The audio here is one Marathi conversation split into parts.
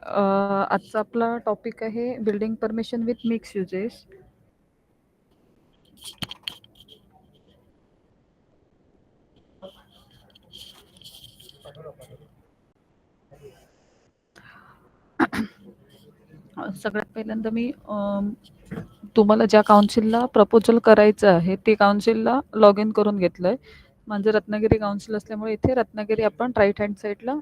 आजचा आपला टॉपिक आहे building permission with mix uses. सगळ्यात पहिल्यांदा मी तुम्हाला ज्या काउन्सिलला प्रपोजल करायचं आहे ते काउन्सिलला लॉग इन करून घेतलंय. म्हणजे रत्नागिरी काउन्सिल असल्यामुळे इथे रत्नागिरी आपण राईट हँड साईडला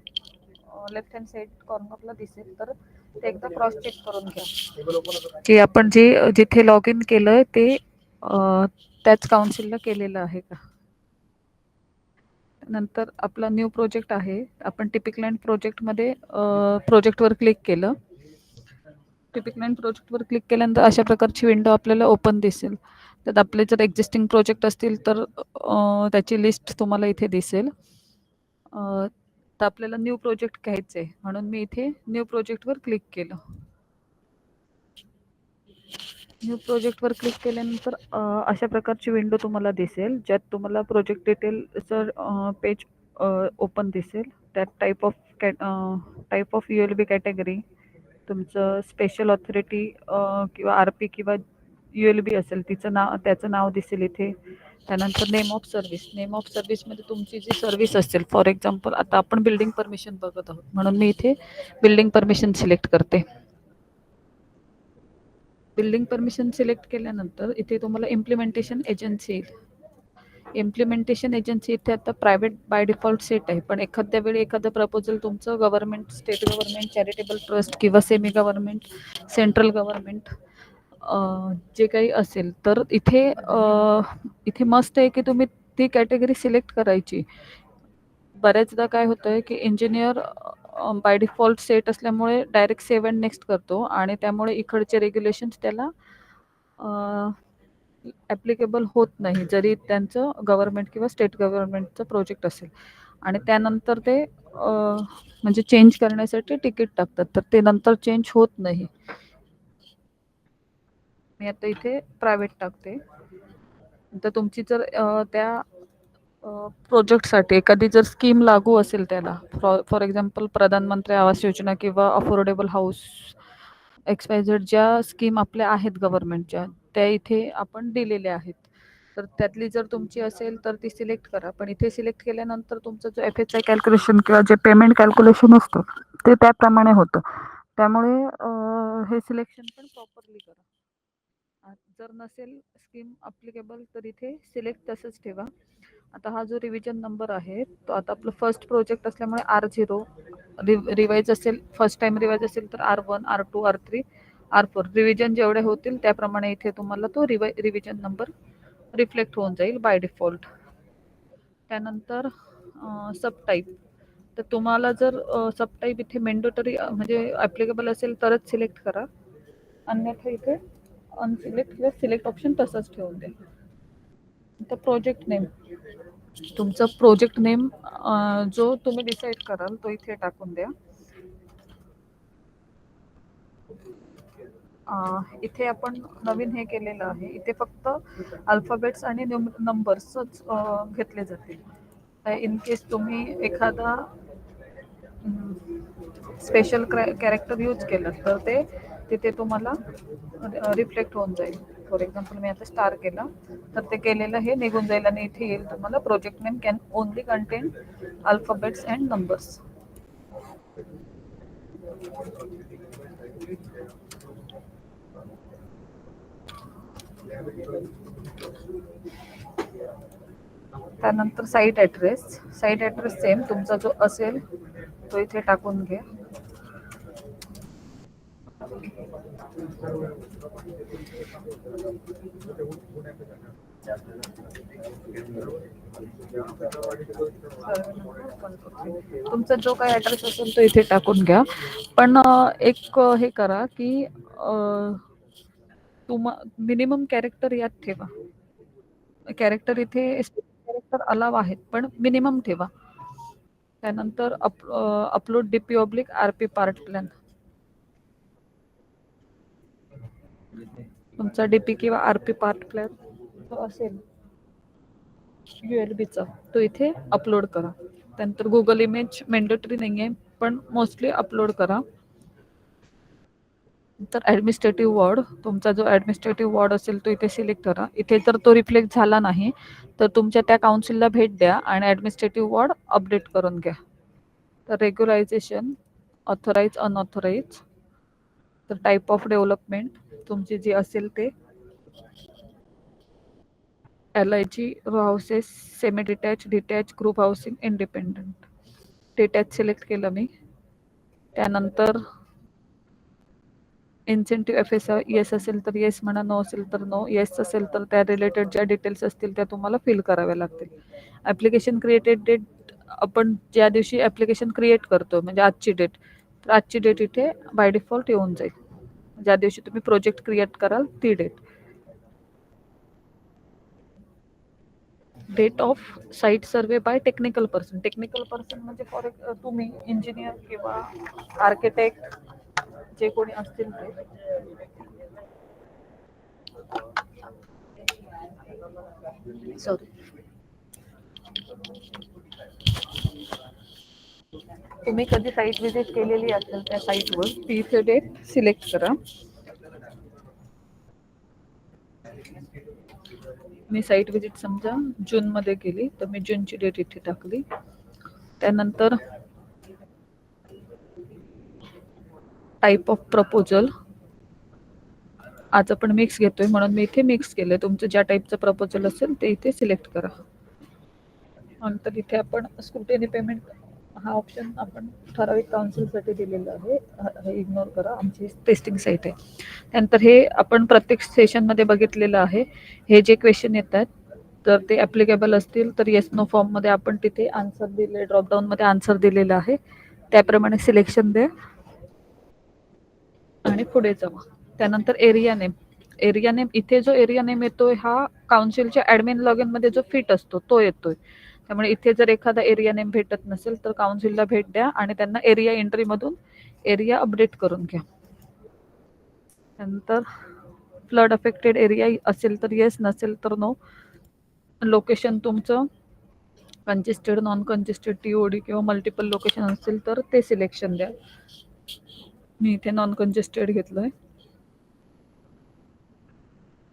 लेफ्ट हँड साईड कॉर्नरला दिसेल, तर ते एकदा क्रॉस चेक करून घ्या की आपण जिथे लॉग इन केलंय ते त्याच काउन्सिलला केलेलं आहे का. नंतर आपला न्यू प्रोजेक्ट आहे. आपण टिपिक लँड प्रोजेक्टमध्ये प्रोजेक्टवर क्लिक केलं. टिपिक लँड प्रोजेक्टवर क्लिक केल्यानंतर अशा प्रकारची विंडो आपल्याला ओपन दिसेल. त्यात आपले जर एक्झिस्टिंग प्रोजेक्ट असतील तर त्याची लिस्ट तुम्हाला इथे दिसेल. तर आपल्याला न्यू प्रोजेक्ट घ्यायचं आहे म्हणून मी इथे न्यू प्रोजेक्टवर क्लिक केलं. न्यू प्रोजेक्टवर क्लिक केल्यानंतर अशा प्रकारची विंडो तुम्हाला दिसेल, ज्यात तुम्हाला प्रोजेक्ट डिटेलचं पेज ओपन दिसेल. त्यात टाईप ऑफ ULB कॅटेगरी, तुमचं स्पेशल ऑथॉरिटी किंवा RP किंवा ULB असेल त्याचं नाव दिसेल इथे. त्यानंतर नेम ऑफ सर्व्हिसमध्ये तुमची जी सर्व्हिस असेल, फॉर एक्झाम्पल आता आपण बिल्डिंग परमिशन बघत आहोत म्हणून मी इथे बिल्डिंग परमिशन सिलेक्ट करते. बिल्डिंग परमिशन सिलेक्ट केल्यानंतर इथे तुम्हाला इम्प्लिमेंटेशन एजन्सी येईल. इम्प्लिमेंटेशन एजन्सी इथे आता प्रायव्हेट बाय डिफॉल्ट सेट आहे, पण एखाद्या वेळी एखादं प्रपोजल तुमचं government, state government, charitable trust किंवा सेमी गव्हर्नमेंट, सेंट्रल गव्हर्नमेंट जे काही असेल तर इथे मस्त आहे की तुम्ही ती कॅटेगरी सिलेक्ट करायची. बऱ्याचदा काय होतंय की इंजिनियर बाय डिफॉल्ट सेट असल्यामुळे डायरेक्ट सेव्ह अँड नेक्स्ट करतो आणि त्यामुळे इकडचे रेग्युलेशन्स त्याला ॲप्लिकेबल होत नाही, जरी त्यांचं गव्हर्नमेंट किंवा स्टेट गव्हर्नमेंटचं प्रोजेक्ट असेल. आणि त्यानंतर ते म्हणजे चेंज करण्यासाठी तिकीट टाकतात, तर ते नंतर चेंज होत नाही. मी आता इथे प्रायव्हेट टाकते. तर तुमची जर त्या प्रोजेक्टसाठी एखादी जर स्कीम लागू असेल त्याला, फॉर एक्झाम्पल प्रधानमंत्री आवास योजना किंवा अफोर्डेबल हाऊस XYZ ज्या स्कीम आपल्या आहेत गव्हर्नमेंटच्या, त्या इथे आपण दिलेल्या आहेत. तर त्यातली जर तुमची असेल तर ती सिलेक्ट करा. पण इथे सिलेक्ट केल्यानंतर तुमचं जो FHI कॅल्क्युलेशन किंवा जे पेमेंट कॅल्क्युलेशन असतं ते त्याप्रमाणे होतं. त्यामुळे हे सिलेक्शन पण प्रॉपरली करा. जर नसेल स्कीम अप्लिकेबल तर इथे सिलेक्ट तसंच ठेवा. आता हा जो रिव्हिजन नंबर आहे तो आता आपलं फर्स्ट प्रोजेक्ट असल्यामुळे R0, रिवाइज असेल फर्स्ट टाइम रिवाइज असेल तर R1, R2, R3, R4 revision जेवढे होतील त्याप्रमाणे इथे तुम्हाला तो रिव्हिजन नंबर रिफ्लेक्ट होऊन जाईल बाय डिफॉल्ट. त्यानंतर सब टाईप, तर तुम्हाला जर सब टाईप इथे मेंडेटरी म्हणजे ॲप्लिकेबल असेल तरच सिलेक्ट करा, अन्यथा इथे अनसिलेक्ट किंवा सिलेक्ट ऑप्शन तसंच ठेवून द्या. तर प्रोजेक्ट नेम, तुमचा प्रोजेक्ट नेम जो तुम्ही डिसाईड कराल तो इथे टाकून द्या. इथे आपण नवीन हे केलेलं आहे, इथे फक्त अल्फाबेट्स आणि नंबर्सच घेतले जातील. इन केस तुम्ही एखादा स्पेशल कॅरेक्टर यूज केलं तर ते तिथे तुम्हाला रिफ्लेक्ट होऊन जाईल. फॉर एक्झाम्पल मी आता स्टार केलं तर ते केलेलं हे निघून जाईल आणि इथे येईल तुम्हाला project name can only content alphabets and numbers. त्यानंतर साईट ॲड्रेस सेम तुमचा जो असेल तो इथे टाकून घ्या. तुमचा जो काही ॲड्रेस असेल तो इथे टाकून घ्या. पण एक हे करा की मिनिमम कॅरेक्टर यात ठेवा. कॅरेक्टर इथे कॅरेक्टर अलाव आहेत पण मिनिमम ठेवा. त्यानंतर अपलोड DP/RP पार्ट प्लॅन, तुमचा DP किंवा RP पार्ट प्लॅन जो असेल ULBचा तो इथे अपलोड करा. त्यानंतर गुगल इमेज मेंडेटरी नाही आहे पण मोस्टली अपलोड करा. तर ॲडमिनिस्ट्रेटिव्ह वॉर्ड, तुमचा जो ॲडमिनिस्ट्रेटिव्ह वॉर्ड असेल तो इथे सिलेक्ट करा. इथे जर तो रिफ्लेक्ट झाला नाही तर तुमच्या त्या काउन्सिलला भेट द्या आणि ॲडमिनिस्ट्रेटिव्ह वॉर्ड अपडेट करून घ्या. तर रेग्युलायझेशन, ऑथराईज, अनऑथराईज, तर टाईप ऑफ डेव्हलपमेंट तुमची जी असेल ते LIG, row houses, semi detach, detach, group housing, independent. Detach select केलं मी. त्यानंतर इन्सेंटिव्ह FSI येस असेल तर येस म्हणा, नो असेल तर नो. येस असेल तर त्या रिलेटेड ज्या डिटेल्स असतील त्या तुम्हाला फिल कराव्या लागतील. ॲप्लिकेशन क्रिएटेड डेट, आपण ज्या दिवशी ॲप्लिकेशन क्रिएट करतो म्हणजे आजची डेट, तर आजची डेट इथे बाय डिफॉल्ट येऊन जाईल. ज्या दिवशी तुम्ही प्रोजेक्ट क्रिएट कराल ती date. Date of site survey by technical person. Technical person म्हणजे फॉर तुम्ही इंजिनियर किंवा आर्किटेक्ट जे कोणी असतील ते. सॉरी, तुम्ही कधी साईट व्हिजिट केलेली असेल त्या साईटवर ती इथे डेट सिलेक्ट करा. मी साईट व्हिजिट समजा जूनमध्ये केली तर मी जूनची डेट इथे टाकली. त्यानंतर टाईप ऑफ प्रपोजल, आज आपण मिक्स घेतोय म्हणून मी इथे मिक्स केलं. तुमचं ज्या टाईपचं प्रपोजल असेल ते इथे सिलेक्ट करा. नंतर इथे आपण स्क्रुटिनी पेमेंट हा ऑप्शन आपण ठराविक काउन्सिलसाठी दिलेला आहे. हे इग्नोर करा, आमची टेस्टिंग साईट आहे. त्यानंतर हे आपण प्रत्येक सेशनमध्ये बघितलेलं आहे. हे जे क्वेश्चन येतात तर ते ॲप्लिकेबल असतील तर येस नो फॉर्ममध्ये आपण तिथे आन्सर दिले, ड्रॉपडाऊनमध्ये आन्सर दिलेला आहे त्याप्रमाणे सिलेक्शन द्या आणि पुढे जावा. त्यानंतर एरिया नेम. एरिया नेम, इथे जो एरिया नेम येतोय हा काउन्सिलच्या ॲडमिन लॉग इनमध्ये जो फिट असतो तो येतोय. त्यामुळे इथे जर एखादा एरिया नेम भेटत नसेल तर काउन्सिलला भेट द्या आणि त्यांना एरिया एंट्रीमधून एरिया अपडेट करून घ्या. त्यानंतर फ्लड अफेक्टेड एरिया असेल तर येस, नसेल तर नो. लोकेशन तुमचं कंजेस्टेड, नॉन कंजेस्टेड, TOD किंवा मल्टिपल लोकेशन असेल तर ते सिलेक्शन द्या. मी इथे नॉन कंजेस्टेड घेतलंय.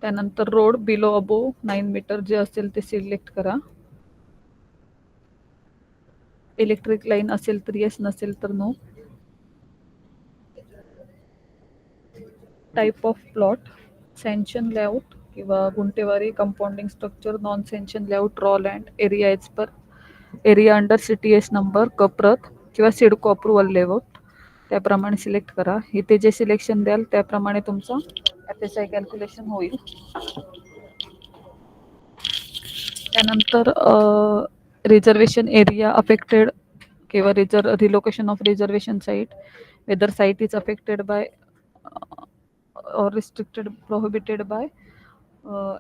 त्यानंतर रोड बिलो अबो 9 मीटर जे असेल ते सिलेक्ट करा. इलेक्ट्रिक लाईन असेल तर येस, नसेल तर no. Type of plot, sanction layout किंवा गुंटेवारी, compounding structure, non sanction layout, raw land, area as per area under CTS number, कप्रत किंवा सिडको अप्रुव्हल लेआउट त्याप्रमाणे सिलेक्ट करा. इथे जे सिलेक्शन द्याल त्याप्रमाणे तुमचं FSI कॅल्क्युलेशन होईल. त्यानंतर रिझर्वेशन एरिया अफेक्टेड किंवा relocation of reservation site, whether site is affected by or restricted, prohibited by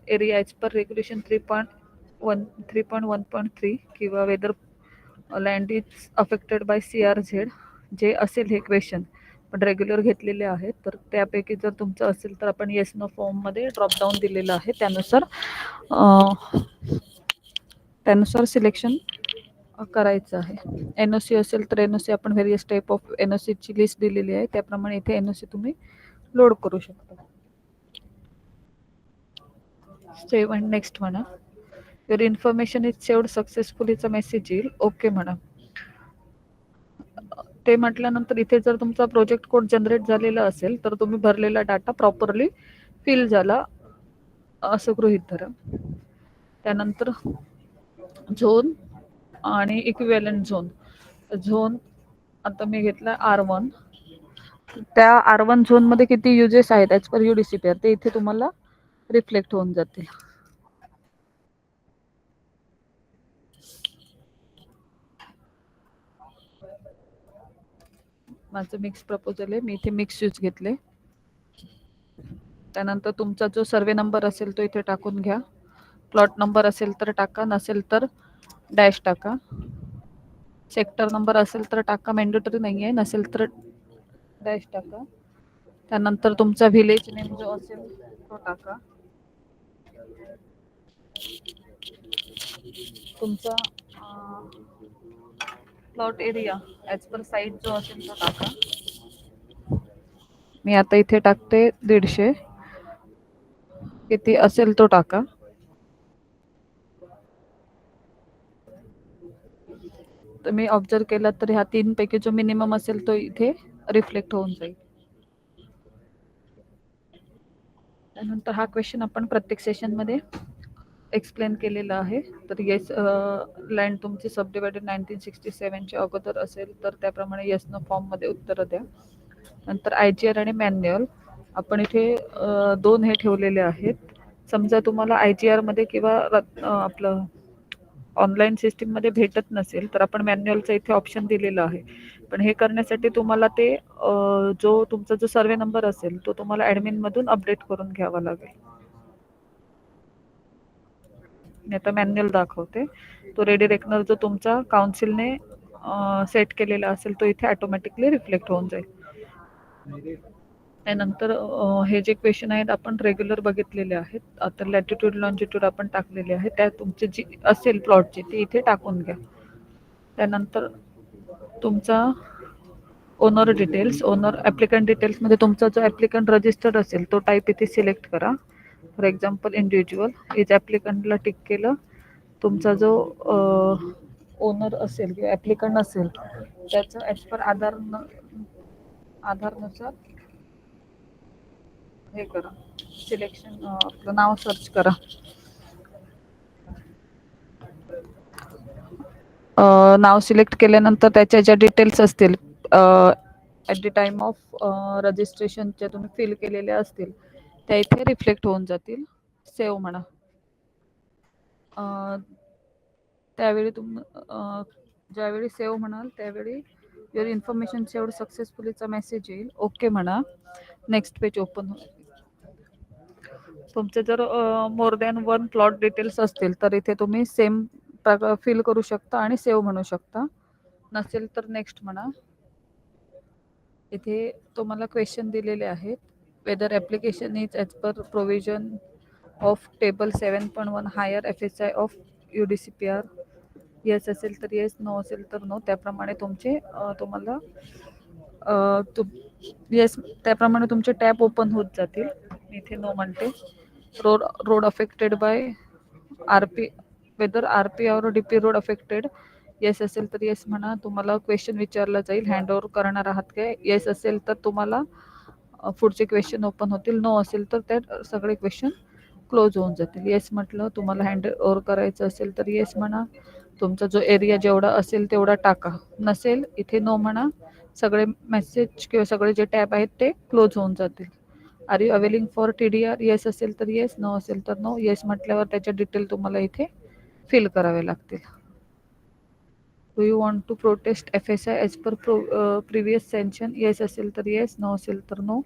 area as per regulation 3.1.3 किंवा whether land is affected by CRZ, जे असेल हे क्वेश्चन पण रेग्युलर घेतलेले आहेत. तर त्यापैकी जर तुमचं असेल तर आपण येस नो फॉर्ममध्ये ड्रॉपडाऊन दिलेलं आहे त्यानुसार सिलेक्शन करायचं आहे. NOC असेल तर NOC आपण व्हेरियस टाईप ऑफ NOCची लिस्ट दिलेली आहे त्याप्रमाणे इथे NOC तुम्ही लोड करू शकता. सेव्ह अँड नेक्स्ट म्हणा. युअर इन्फॉर्मेशन इज सेव्ड सक्सेसफुलीचा मेसेज येईल, ओके म्हणा. ते म्हटल्यानंतर इथे जर तुमचा प्रोजेक्ट कोड जनरेट झालेला असेल तर तुम्ही भरलेला डाटा प्रॉपरली फिल झाला असं गृहीत धरा. त्यानंतर झोन आणि इक्विव्हॅलंट झोन. झोन आता मी घेतला R1. त्या R1 झोनमध्ये किती युजेस आहेत ॲज पर UDCPR ते इथे तुम्हाला रिफ्लेक्ट होऊन जातील. माझं मिक्स प्रपोजल आहे, मी इथे मिक्स यूज घेतले. त्यानंतर तुमचा जो सर्वे नंबर असेल तो इथे टाकून घ्या. प्लॉट नंबर असेल तर टाका, नसेल तर डॅश टाका. सेक्टर नंबर असेल तर टाका, मॅन्डेटरी नाही आहे, नसेल तर डॅश टाका. त्यानंतर तुमचा व्हिलेज नेम जो असेल तो टाका. तुमचा plot area as per site जो असेल तो टाका. मी आता इथे टाकते 150. किती असेल तो टाका. तुम्ही ऑब्झर्व केला तर ह्या 3 पैकी जो मिनिमम असेल तो इथे रिफ्लेक्ट होऊन जाईल. त्यानंतर हा क्वेश्चन आपण प्रत्येक सेशनमध्ये एक्सप्लेन केलेला आहे. तर येस लँड तुमची सब डिवायडेड 1967च्या अगोदर असेल तर त्याप्रमाणे येस नो फॉर्ममध्ये उत्तरं द्या. नंतर IGR आणि मॅन्युअल आपण इथे 2 हे ठेवलेले आहेत. समजा तुम्हाला IGR मध्ये किंवा आपलं ऑनलाईन सिस्टीममध्ये भेटत नसेल तर आपण मॅन्युअलचं इथे ऑप्शन दिलेलं आहे. पण हे करण्यासाठी तुम्हाला ते जो तुमचा जो सर्वे नंबर असेल तो तुम्हाला ॲडमिनमधून अपडेट करून घ्यावा लागेल. मी आता मॅन्युअल दाखवते. तो रेडी रेकनर जो तुमचा काउन्सिलने सेट केलेला असेल तो इथे ऑटोमॅटिकली रिफ्लेक्ट होऊन जाईल. त्यानंतर हे जे क्वेश्चन आहेत आपण रेग्युलर बघितलेले आहेत. आता लॅटिट्यूड लॉन्जिट्यूड आपण टाकलेले आहे. त्या तुमची जी असेल प्लॉटची ती इथे टाकून घ्या. त्यानंतर तुमचा ओनर डिटेल्स, ओनर ॲप्लिकंट डिटेल्समध्ये तुमचा जो ॲप्लिकंट रजिस्टर असेल तो टाईप इथे सिलेक्ट करा. फॉर एक्झाम्पल इंडिव्हिज्युअल इज ॲप्लिकंटला टिक केलं. तुमचा जो ओनर असेल किंवा ॲप्लिकंट असेल त्याचं ॲज पर आधारनुसार हे करा, सिलेक्शन आपलं नाव सर्च करा. नाव सिलेक्ट केल्यानंतर त्याच्या ज्या डिटेल्स असतील ॲट द टाइम ऑफ रजिस्ट्रेशनच्या तुम्ही फिल केलेल्या असतील त्या इथे रिफ्लेक्ट होऊन जातील. सेव्ह म्हणा. त्यावेळी ज्यावेळी सेव्ह म्हणाल त्यावेळी युअर इन्फॉर्मेशन सेव्ड सक्सेसफुलीचा मेसेज येईल. ओके म्हणा. नेक्स्ट पेज ओपन होईल. तुमचे जर मोर दॅन 1 प्लॉट डिटेल्स असतील तर इथे तुम्ही सेम फिल करू शकता आणि सेव्ह म्हणू शकता. नसेल तर नेक्स्ट म्हणा. इथे तुम्हाला क्वेश्चन दिलेले आहेत. Whether application is as per provision of table 7.1 higher FSI of UDCPR. Yes असेल तर येस, नो असेल तर नो. त्याप्रमाणे तुमचे तुम्हाला येस त्याप्रमाणे तुमचे टॅब ओपन होत जातील. मी इथे नो म्हणते. Road affected by RP, whether RP or DP road affected. Yes असेल तर येस म्हणा. तुम्हाला क्वेश्चन विचारला जाईल हँड ओव्हर करणार आहात काय. येस असेल तर तुम्हाला पुढचे क्वेश्चन ओपन होतील. नो असेल तर त्या सगळे क्वेश्चन क्लोज होऊन जातील. येस म्हटलं तुम्हाला हँड ओव्हर करायचं असेल तर येस म्हणा. तुमचा जो एरिया जेवढा असेल तेवढा टाका. नसेल इथे नो म्हणा. सगळे मेसेज किंवा सगळे जे टॅब आहेत ते क्लोज होऊन जातील. Are you availing for TDR. Yes असेल तर येस, नो असेल तर नो. येस म्हटल्यावर त्याच्या डिटेल तुम्हाला इथे फिल करावे लागतील. Do you want to protest FSI as per previous sanction. Yes असेल तर येस, नो असेल तर नो.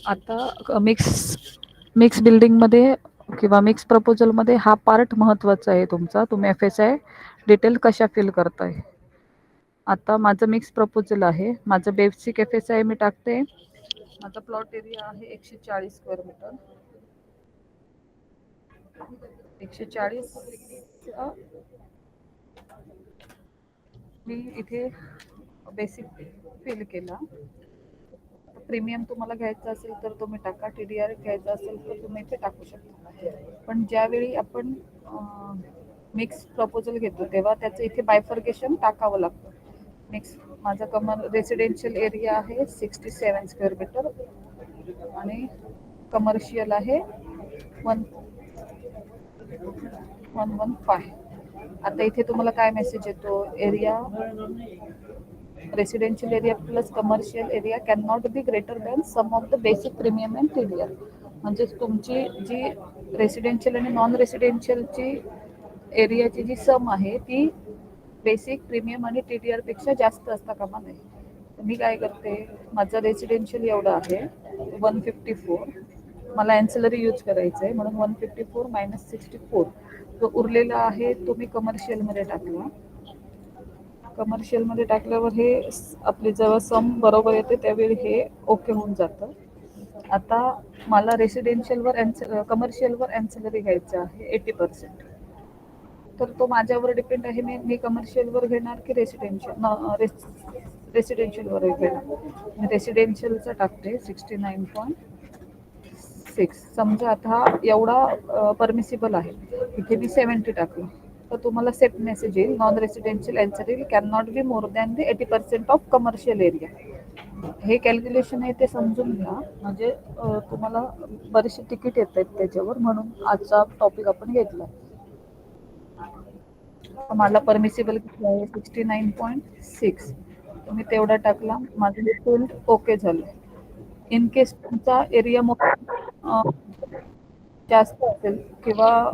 आता मिक्स बिल्डिंगमध्ये किंवा मिक्स प्रपोजलमध्ये हा पार्ट महत्त्वाचा आहे तुमचा. तुम्ही FSI डिटेल कशा फिल करताय. आता माझं मिक्स प्रपोजल आहे. माझं बेसिक FSI मी टाकते. माझा प्लॉट एरिया आहे 140 स्क्वेअर मीटर. 140 मी इथे बेसिक फिल केला. प्रीमियम तुम्हाला घ्यायचा असेल तर तुम्ही टाका. TDR घ्यायचा असेल तर तुम्ही इथे टाकू शकता. पण ज्यावेळी आपण मिक्स प्रपोजल घेतो तेव्हा त्याचं इथे बायफर्केशन टाकावं लागतं. मिक्स माझा रेसिडेन्शियल एरिया आहे 67 स्क्वेअर मीटर आणि कमर्शियल आहे 115. आता इथे तुम्हाला काय मेसेज येतो. Area residential area plus commercial area can not be greater than sum of the basic premium and TDR. म्हणजे तुमची जी रेसिडेन्शियल आणि नॉन रेसिडेन्शियलची एरियाची जी सम आहे ती बेसिक प्रीमियम आणि TDR पेक्षा जास्त असता कामा नये. मी काय करते, माझं रेसिडेन्शियल एवढं आहे 154. मला ॲन्सिलरी यूज करायचं आहे म्हणून 154 - 64 जो उरलेला आहे तो मी कमर्शियलमध्ये टाकला. कमर्शियलमध्ये टाकल्यावर हे आपले जेव्हा सम बरोबर येते त्यावेळी हे ओके होऊन जातं. आता मला रेसिडेन्शियलवर कमर्शियलवर ॲन्सिलरी घ्यायचं आहे 80%. तर तो माझ्यावर डिपेंड आहे. मी कमर्शियलवर घेणार की रेसिडेन्शियल रेसिडेन्शियलवर गेला. मी रेसिडेन्शियलचं टाकते 69.6. समजा आता हा एवढा परमिसिबल आहे, इथे मी 70 टाकलं तर तुम्हाला सेफ मेसेज येईल, non residential ancillary can not be more than the 80% of commercial area. हे कॅल्क्युलेशन आहे ते समजून घ्या, म्हणजे तुम्हाला बरेचसे तिकीट येत आहेत त्याच्यावर, म्हणून आजचा टॉपिक आपण घेतला. मला परमिसिबल किती आहे 69.6. तुम्ही तेवढा टाकला, माझं हे फील्ड ओके झालं. इन केस तुमचा एरिया जास्त असेल किंवा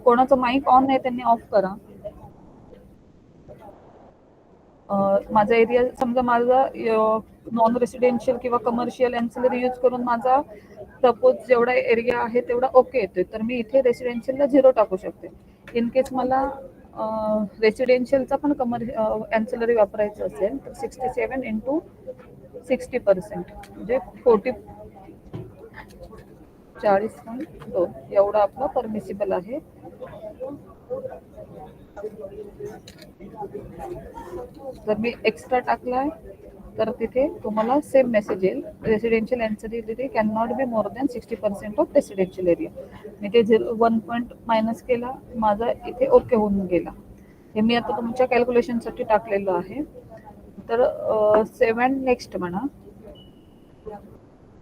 कोणाचं माईक ऑन आहे त्यांनी ऑफ करा. माझा एरिया समजा माझा नॉन रेसिडेन्शियल किंवा कमर्शियल एन्सिलरी यूज करून माझा सपोज जेवढा एरिया आहे तेवढा ओके येतोय, तर मी इथे रेसिडेन्शियलला 0 टाकू शकते. इन केस मला रेसिडेन्शियलचा पण एन्सिलरी वापरायचं असेल तर 67 इंटू 60% म्हणजे 40.2 एवढा आपला परमिसिबल आहे. जर मी एक्स्ट्रा टाकलाय तर तिथे तुम्हाला सेम मेसेज येईल, residential ancillary can not be more than 60% of residential area. मी ते 1 पॉईंट मायनस केला, माझा इथे ओके होऊन गेला. हे मी आता तुमच्या कॅल्क्युलेशनसाठी टाकलेलं आहे. तर 7 नेक्स्ट म्हणा,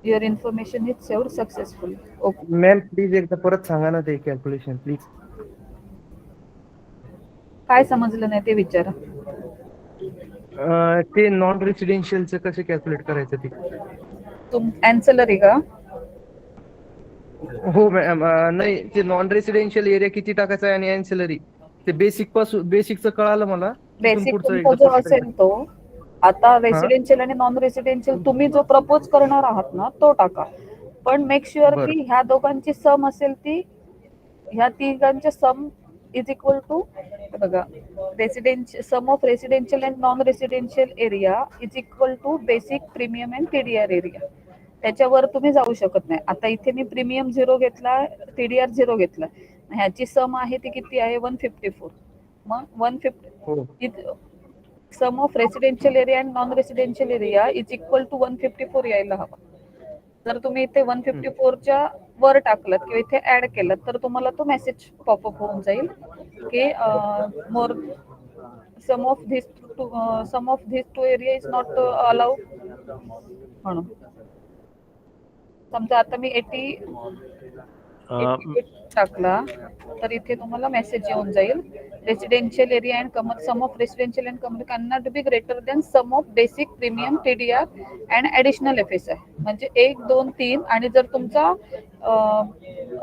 your information is saved successful. Okay ma'am please एकदा परत सांगा ना ते कॅल्क्युलेशन प्लीज. काय समजलं नाही ते विचारा. ते नॉन रेसिडेन्शियलचं कसं कॅल्क्युलेट करायचं ते? एन्सिलरी का? हो मॅम, नाही ते नॉन रेसिडेन्शियल एरिया किती टाकायचा आहे आणि एन्सिलरी ते बेसिकचं कळालं मला. तिथून बेसिक पुढचं तुमचा एकदा जो परत असेल तो, आता हा रेसिडेन्शियल आणि नॉन रेसिडेन्शियल तुम्ही जो प्रपोज करणार आहात ना तो टाका, पण मेक शुअर बरं. की ह्या दोघांची सम असेल ती, ह्या तिघांचे सम इज इक्वल टू, बघा, sum of residential and non residential area is equal to basic premium and TDR area. त्याच्यावर तुम्ही जाऊ शकत नाही. आता इथे मी प्रीमियम 0 घेतला, टीडीआर 0 घेतला, ह्याची सम आहे ती किती आहे 154. मग 150 हो sum of residential area and non residential area is equal to 154 यायला हवा. जर तुम्ही इथे 154च्या वर टाकलं किंवा इथे ऍड केलं तर तुम्हाला तो मेसेज पॉपअप होऊन जाईल की more sum of this two area is not allowed म्हणून. समजा आता मी 88 टाकला तर इथे तुम्हाला मेसेज येऊन जाईल, residential area and sum of residential and commercial can not be greater than sum of basic premium TDR and additional FSI. म्हणजे 1, 2, 3, आणि जर तुमचा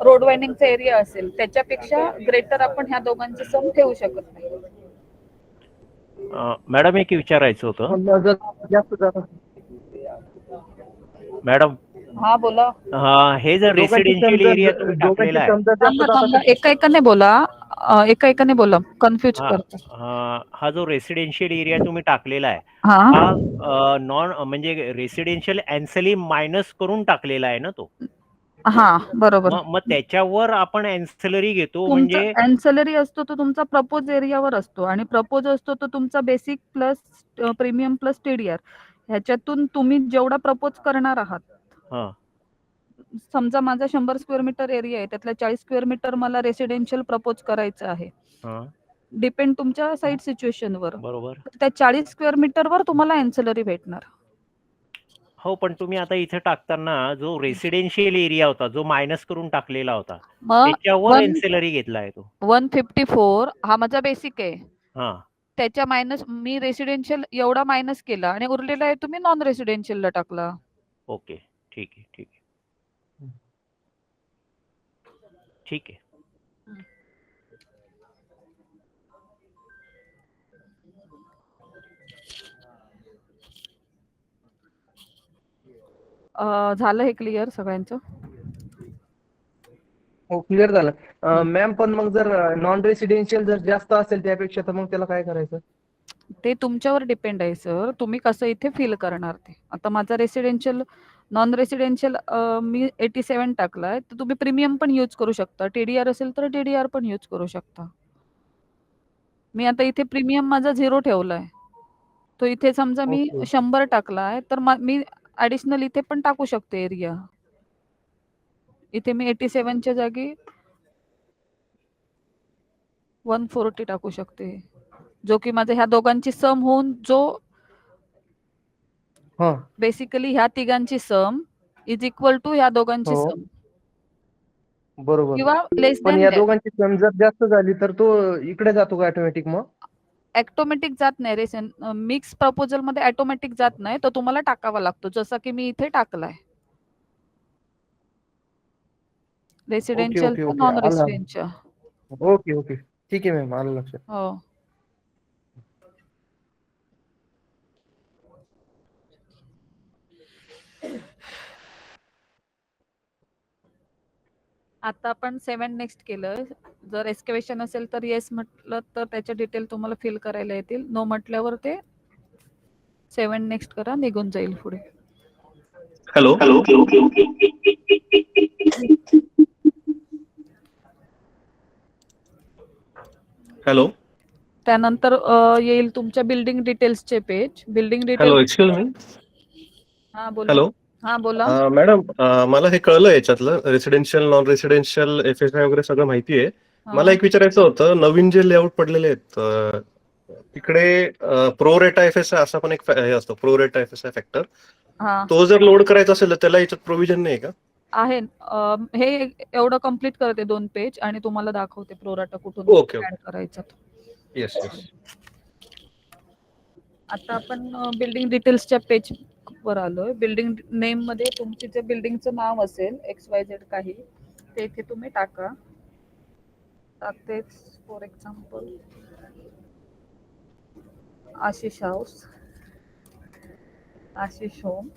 रोड वाइंडिंगचा एरिया असेल त्याच्यापेक्षा ग्रेटर आपण ह्या दोघांचे सम ठेवू शकत नाही. मॅडम एक विचारायचं होतं. पण जर जास्त झालं मॅडम हा बोला. हे जर रेसिडेन्शियल एरिया तुम्ही टाकलेला आहे, थांबा, एका एकाने बोला, एका एकाने बोला, कन्फ्युज करता. हा जो रेसिडेन्शियल एरिया तुम्ही टाकलेला आहे हा हा नॉन म्हणजे रेसिडेन्शियल एन्सली मायनस करून टाकलेला आहे ना तो. हा बरोबर. मग त्याच्यावर आपण एन्सिलरी घेतो तुमचा म्हणजे एन्सिलरी असतो तो तुमचा प्रपोज एरियावर असतो, आणि प्रपोज असतो तो तुमचा basic plus premium plus TDR. ह्याच्यातून तुम्ही जेवढा प्रपोज करणार आहात, हा समजा माझा 100 स्क्वेअर मीटर एरिया आहे, त्यातला 40 स्क्वेअर मीटर मला रेसिडेन्शियल प्रपोज करायचं आहे. हा डिपेंड तुमच्या साईट सिच्युएशनवर. बरोबर. त्या 40 स्क्वेअर मीटरवर तुम्हाला एन्सिलरी भेटणार. हो, पण तुम्ही आता इथे टाकताना जो रेसिडेन्शियल एरिया होता जो मायनस करून टाकलेला होता मग त्याच्यावर एन्सिलरी घेतला आहे तो. 154 हा माझा बेसिक आहे, हा त्याच्या मायनस मी रेसिडेन्शियल एवढा मायनस केला आणि उरलेला आहे तुम्ही नॉन रेसिडेन्शियलला टाकला. ओके, ठीक आहे ठीक आहे ठीक आहे. झालं हे क्लिअर सगळ्यांचं? हो क्लिअर झालं मॅम. पण मग जर नॉन रेसिडेन्शियल जर जास्त असेल त्यापेक्षा तर मग त्याला काय करायचं? ते तुमच्यावर डिपेंड आहे सर, तुम्ही कसं इथे फील करणार ते. आता माझा रेसिडेन्शियल नॉन रेसिडेन्शियल मी 87 टाकलाय, तर तुम्ही प्रीमियम पण यूज करू शकता, टीडीआर असेल तर टीडीआर पण यूज करू शकता. मी आता इथे प्रीमियम माझा 0 ठेवलाय, तो इथे समजा मी ओके 100 टाकलाय तर मी ऍडिशनल इथे पण टाकू शकते एरिया. इथे मी 87च्या जागी 140 टाकू शकते, जो की माझ्या ह्या दोघांची सम होऊन जो हा बेसिकली ह्या तिघांची सम इज इक्वल टू ह्या दोघांची हो सम बरोबर. किंवा लेस पण दॅन या दॅट. दोघांची सम जर जास्त झाली तर तो इकडे जातो का ऑटोमॅटिक मग? ऑटोमॅटिक जात नाही रे. मिक्स प्रपोजल मध्ये ऑटोमॅटिक जात नाही, तो तुम्हाला टाकावा लागतो, जसा की मी इथे टाकलाय okay residential okay okay non आला. रेसिडेन्शियल. ओके ओके ठीक आहे मॅम, आलं लक्षात. हो. आता आपण 7 नेक्स्ट केलं. जर एस्केवेशन असेल तर येस म्हटलं तर त्याचे डिटेल तुम्हाला फिल करायला येतील. नो म्हटल्यावर ते 7 नेक्स्ट करा, निघून जाईल पुढे. हॅलो हॅलो त्यानंतर येईल तुमच्या बिल्डिंग डिटेल्सचे page. Building detail. Hello excuse me. हा बोला. हॅलो हा बोला. मॅडम, मला हे कळलं याच्यातलं रेसिडेन्शियल नॉन रेसिडेन्शियल FSI वगैरे सगळं माहिती आहे. मला एक विचारायचं होतं, नवीन जे लेआउट पडलेले आहेत तिकडे प्रो रेटा FSI असा पण एक हे असतो, प्रो रेटा FSI फॅक्टर. हा तो जर लोड करायचा असेल तर त्याला याच्यात प्रोव्हिजन नाही का? आहे. हे एवढं कंप्लीट करते 2 पेज आणि तुम्हाला दाखवते प्रोराटा कुठून ओके ऍड ओके करायचा. Yes yes. आता आपण बिल्डिंग डिटेल्सच्या पेज वर आलोय. बिल्डिंग नेम मध्ये तुमचे जे बिल्डिंगचं नाव असेल XYZ काही, ते इथे तुम्ही टाका. टाकतेच for example Ashish house, Ashish home.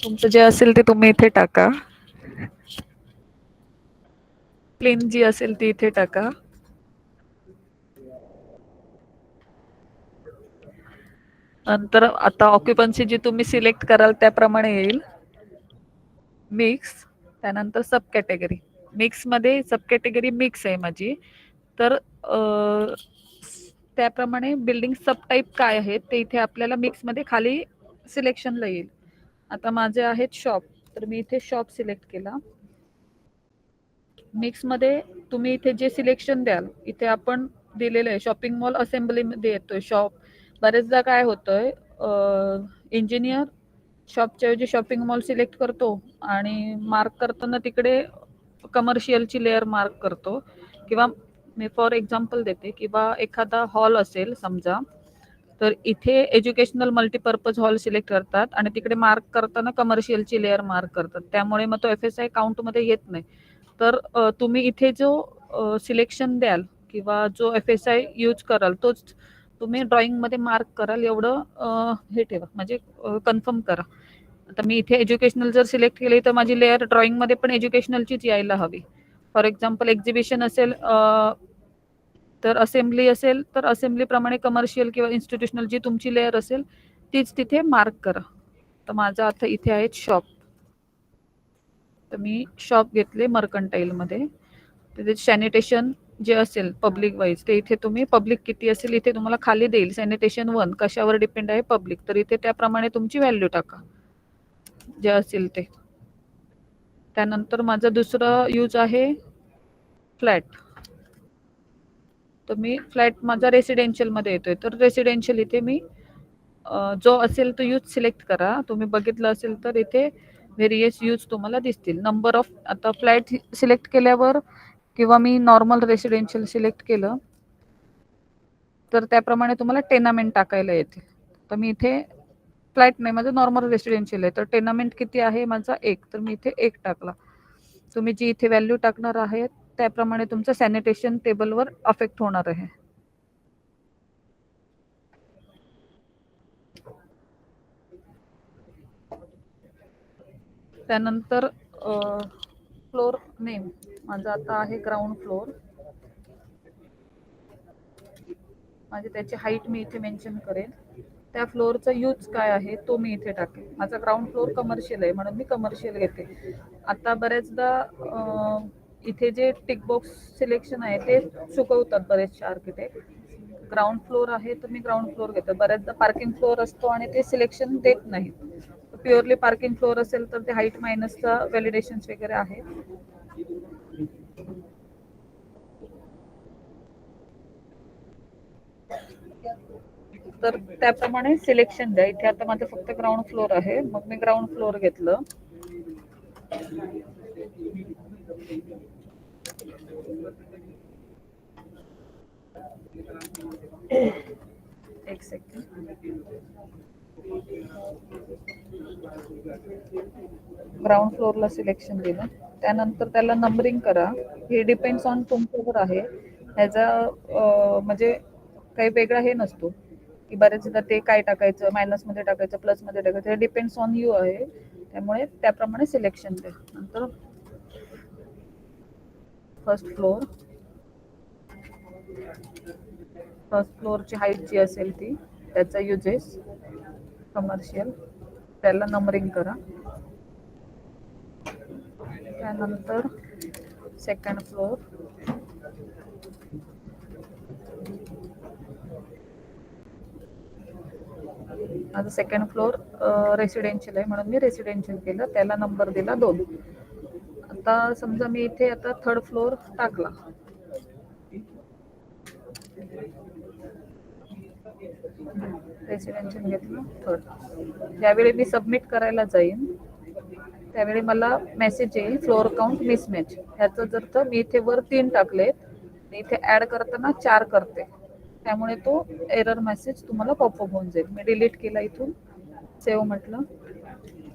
तुमचं जे असेल ते तुम्ही इथे टाका. प्लेन जी असेल ती इथे टाका. नंतर आता ऑक्युपन्सी जी तुम्ही सिलेक्ट कराल त्याप्रमाणे येईल. मिक्स, त्यानंतर सब कॅटेगरी. मिक्स मध्ये सब कॅटेगरी मिक्स आहे माझी, तर त्याप्रमाणे बिल्डिंग सब टाईप काय आहेत ते इथे आपल्याला मिक्स मध्ये खाली सिलेक्शनला येईल. आता माझे आहेत शॉप, तर मी इथे शॉप सिलेक्ट केला. मिक्स मध्ये तुम्ही इथे जे सिलेक्शन द्याल, इथे आपण दिलेलं आहे शॉपिंग मॉल असेंब्ली मध्ये येतोय शॉप. बरेचदा काय होतंय, इंजिनियर शॉपच्या ऐवजी शॉपिंग मॉल सिलेक्ट करतो आणि मार्क करताना तिकडे कमर्शियलची लेअर मार्क करतो. किंवा मी फॉर एक्झाम्पल देते, किंवा एखादा हॉल असेल समजा, तर इथे एज्युकेशनल मल्टीपर्पज हॉल सिलेक्ट करतात आणि तिकडे मार्क करताना कमर्शियलची लेअर मार्क करतात. त्यामुळे मग तो FSI काउंटमध्ये येत नाही. तर तुम्ही इथे जो सिलेक्शन द्याल किंवा जो FSI यूज कराल तोच तुम्ही ड्रॉइंग मध्ये मार्क कराल, एवढं हे ठेवा, म्हणजे कन्फर्म करा. आता मी इथे एज्युकेशनल जर सिलेक्ट केली तर माझी लेअर ड्रॉइंग मध्ये पण एज्युकेशनलचीच यायला हवी. फॉर एक्झाम्पल एक्झिबिशन असेल तर असेंब्ली असेल तर असेंब्ली प्रमाणे कमर्शियल किंवा इन्स्टिट्यूशनल जी तुमची लेअर असेल तीच तिथे मार्क करा. तर माझं आता इथे आहेत शॉप, तर मी शॉप घेतले मर्कंटाईल मध्ये. तिथे सॅनिटेशन जे असेल पब्लिक वाईज ते इथे तुम्ही पब्लिक किती असेल इथे तुम्हाला खाली देईल. सॅनिटेशन 1 कशावर डिपेंड आहे, पब्लिक, तर इथे त्याप्रमाणे तुमची व्हॅल्यू टाका जे असेल ते. त्यानंतर माझा दुसरा यूज आहे फ्लॅट. तर मी फ्लॅट माझा रेसिडेन्शियल मध्ये येतोय, तर रेसिडेन्शियल इथे मी जो असेल तो यूज सिलेक्ट करा. तुम्ही बघितलं असेल तर इथे व्हेरियस यूज तुम्हाला दिसतील. नंबर ऑफ, आता फ्लॅट सिलेक्ट केल्यावर किंवा मी नॉर्मल रेसिडेन्शियल सिलेक्ट केलं तर त्याप्रमाणे तुम्हाला टेनामेंट टाकायला येते. तर मी इथे फ्लॅट नाही, माझं नॉर्मल रेसिडेन्शियल आहे, तर टेनामेंट किती आहे माझा 1, तर मी इथे 1 टाकला. तुम्ही जी इथे व्हॅल्यू टाकणार आहे त्याप्रमाणे तुमचं सॅनिटेशन टेबलवर अफेक्ट होणार आहे. त्यानंतर फ्लोर नेम माझा आता आहे ग्राउंड फ्लोर. माझी त्याची हाईट मी इथे मेन्शन करेन. त्या फ्लोअरचा यूज काय आहे तो मी इथे टाकेन. माझा ग्राउंड फ्लोअर कमर्शियल आहे म्हणून मी कमर्शियल घेते. आता बऱ्याचदा इथे जे टिक बॉक्स सिलेक्शन आहे ते चुकवतात बरेचसे आर्किटेक्ट. ग्राउंड फ्लोअर आहे तर मी ग्राउंड फ्लोअर घेतो. बऱ्याचदा पार्किंग फ्लोअर असतो आणि ते सिलेक्शन देत नाहीत. प्युअरली पार्किंग फ्लोअर असेल तर ते हाईट मायनसचा व्हॅलिडेशन वगैरे आहे. तर त्याप्रमाणे सिलेक्शन द्या. इथे आता माझं फक्त ग्राउंड फ्लोअर आहे, मग मी ग्राउंड फ्लोअर घेतलं. एक सेकंड. ग्राउंड फ्लोअरला सिलेक्शन दिलं, त्यानंतर त्याला नंबरिंग करा. हे डिपेंड्स ऑन तुमच्यावर आहे. ह्याचा म्हणजे काही वेगळा हे नसतो की बरेचदा ते काय टाकायचं, मायनस मध्ये टाकायचं, प्लस मध्ये टाकायचं. हे डिपेंड्स ऑन यू आहे, त्यामुळे त्याप्रमाणे सिलेक्शन द्या. नंतर फर्स्ट फ्लोअरची हाईट जी असेल ती, त्याचा युजेस कमर्शियल, त्याला नंबरिंग करा. त्यानंतर सेकंड फ्लोअर, माझं सेकंड फ्लोअर रेसिडेन्शियल आहे म्हणून मी रेसिडेन्शियल केलं, त्याला नंबर दिला 2. आता समजा मी इथे आता थर्ड फ्लोअर टाकला. रेसिडेन्शियल घेतलं थर्ड. ज्यावेळी मी सबमिट करायला जाईन त्यावेळी मला मेसेज येईल फ्लोअर काउंट मिसमॅच. ह्याचं जर तर मी इथे वर 3 टाकलेत, इथे ऍड करताना 4 करते, त्यामुळे तो एरर मेसेज तुम्हाला पॉपअप होऊन जाईल. मी डिलीट केला, इथून सेव्ह म्हटलं,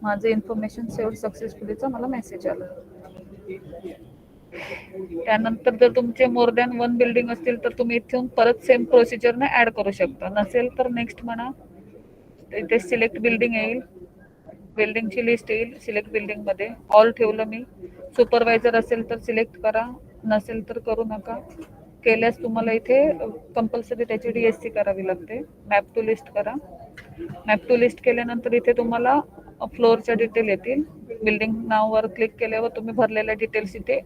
माझं इन्फॉर्मेशन सेव्ह सक्सेसफुलीचा मला मेसेज आला. त्यानंतर जर तुमचे मोर दॅन 1 बिल्डिंग असतील तर तुम्ही इथून परत सेम प्रोसिजरने ऍड करू शकता. नसेल तर नेक्स्ट म्हणा, इथे सिलेक्ट बिल्डिंग येईल, बिल्डिंगची लिस्ट येईल. सिलेक्ट बिल्डिंग मध्ये ऑल ठेवलं मी. सुपरवायझर असेल तर सिलेक्ट करा, नसेल तर करू नका. केल्यास तुम्हाला इथे कंपल्सरी त्याची DSC करावी लागते. मॅप टू लिस्ट करा. मॅप टू लिस्ट केल्यानंतर इथे तुम्हाला फ्लोअरच्या डिटेल येतील. बिल्डिंग नाववर क्लिक केल्यावर तुम्ही भरलेल्या डिटेल्स इथे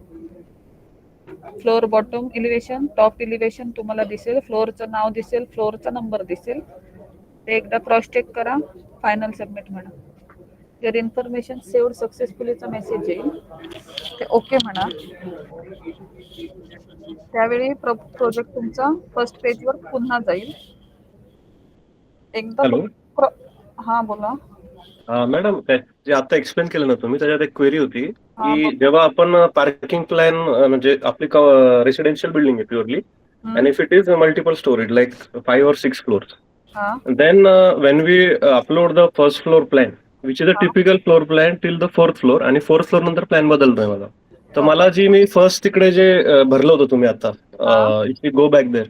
floor bottom elevation, top elevation तुम्हाला दिसेल, फ्लोअरचं नाव दिसेल, फ्लोअरचा नंबर दिसेल. ते एकदा क्रॉस चेक करा, फायनल सबमिट म्हणा. जर इन्फॉर्मेशन सेव्ड सक्सेसफुलीचा मेसेज येईल, ते ओके म्हणा. त्यावेळी प्रोजेक्ट तुमचा फर्स्ट पेजवर पुन्हा जाईल. एकदा हॅलो. हा बोला. मॅडम, जे आता एक्सप्लेन केलं ना तुम्ही, त्याच्यात एक क्वेरी होती हा, की जेव्हा आपण पार्किंग प्लॅन म्हणजे आपली रेसिडेन्शियल बिल्डिंग आहे purely, and if it is a multiple storage like 5 or 6 floors, हा, then when we upload the first floor plan, which is a हा. typical floor plan till the 4th floor, आणि 4th floor नंतर प्लॅन बदलतोय मला. तर मला जी मी फर्स्ट तिकडे जे भरलं होतं तुम्ही आता, if you go back there,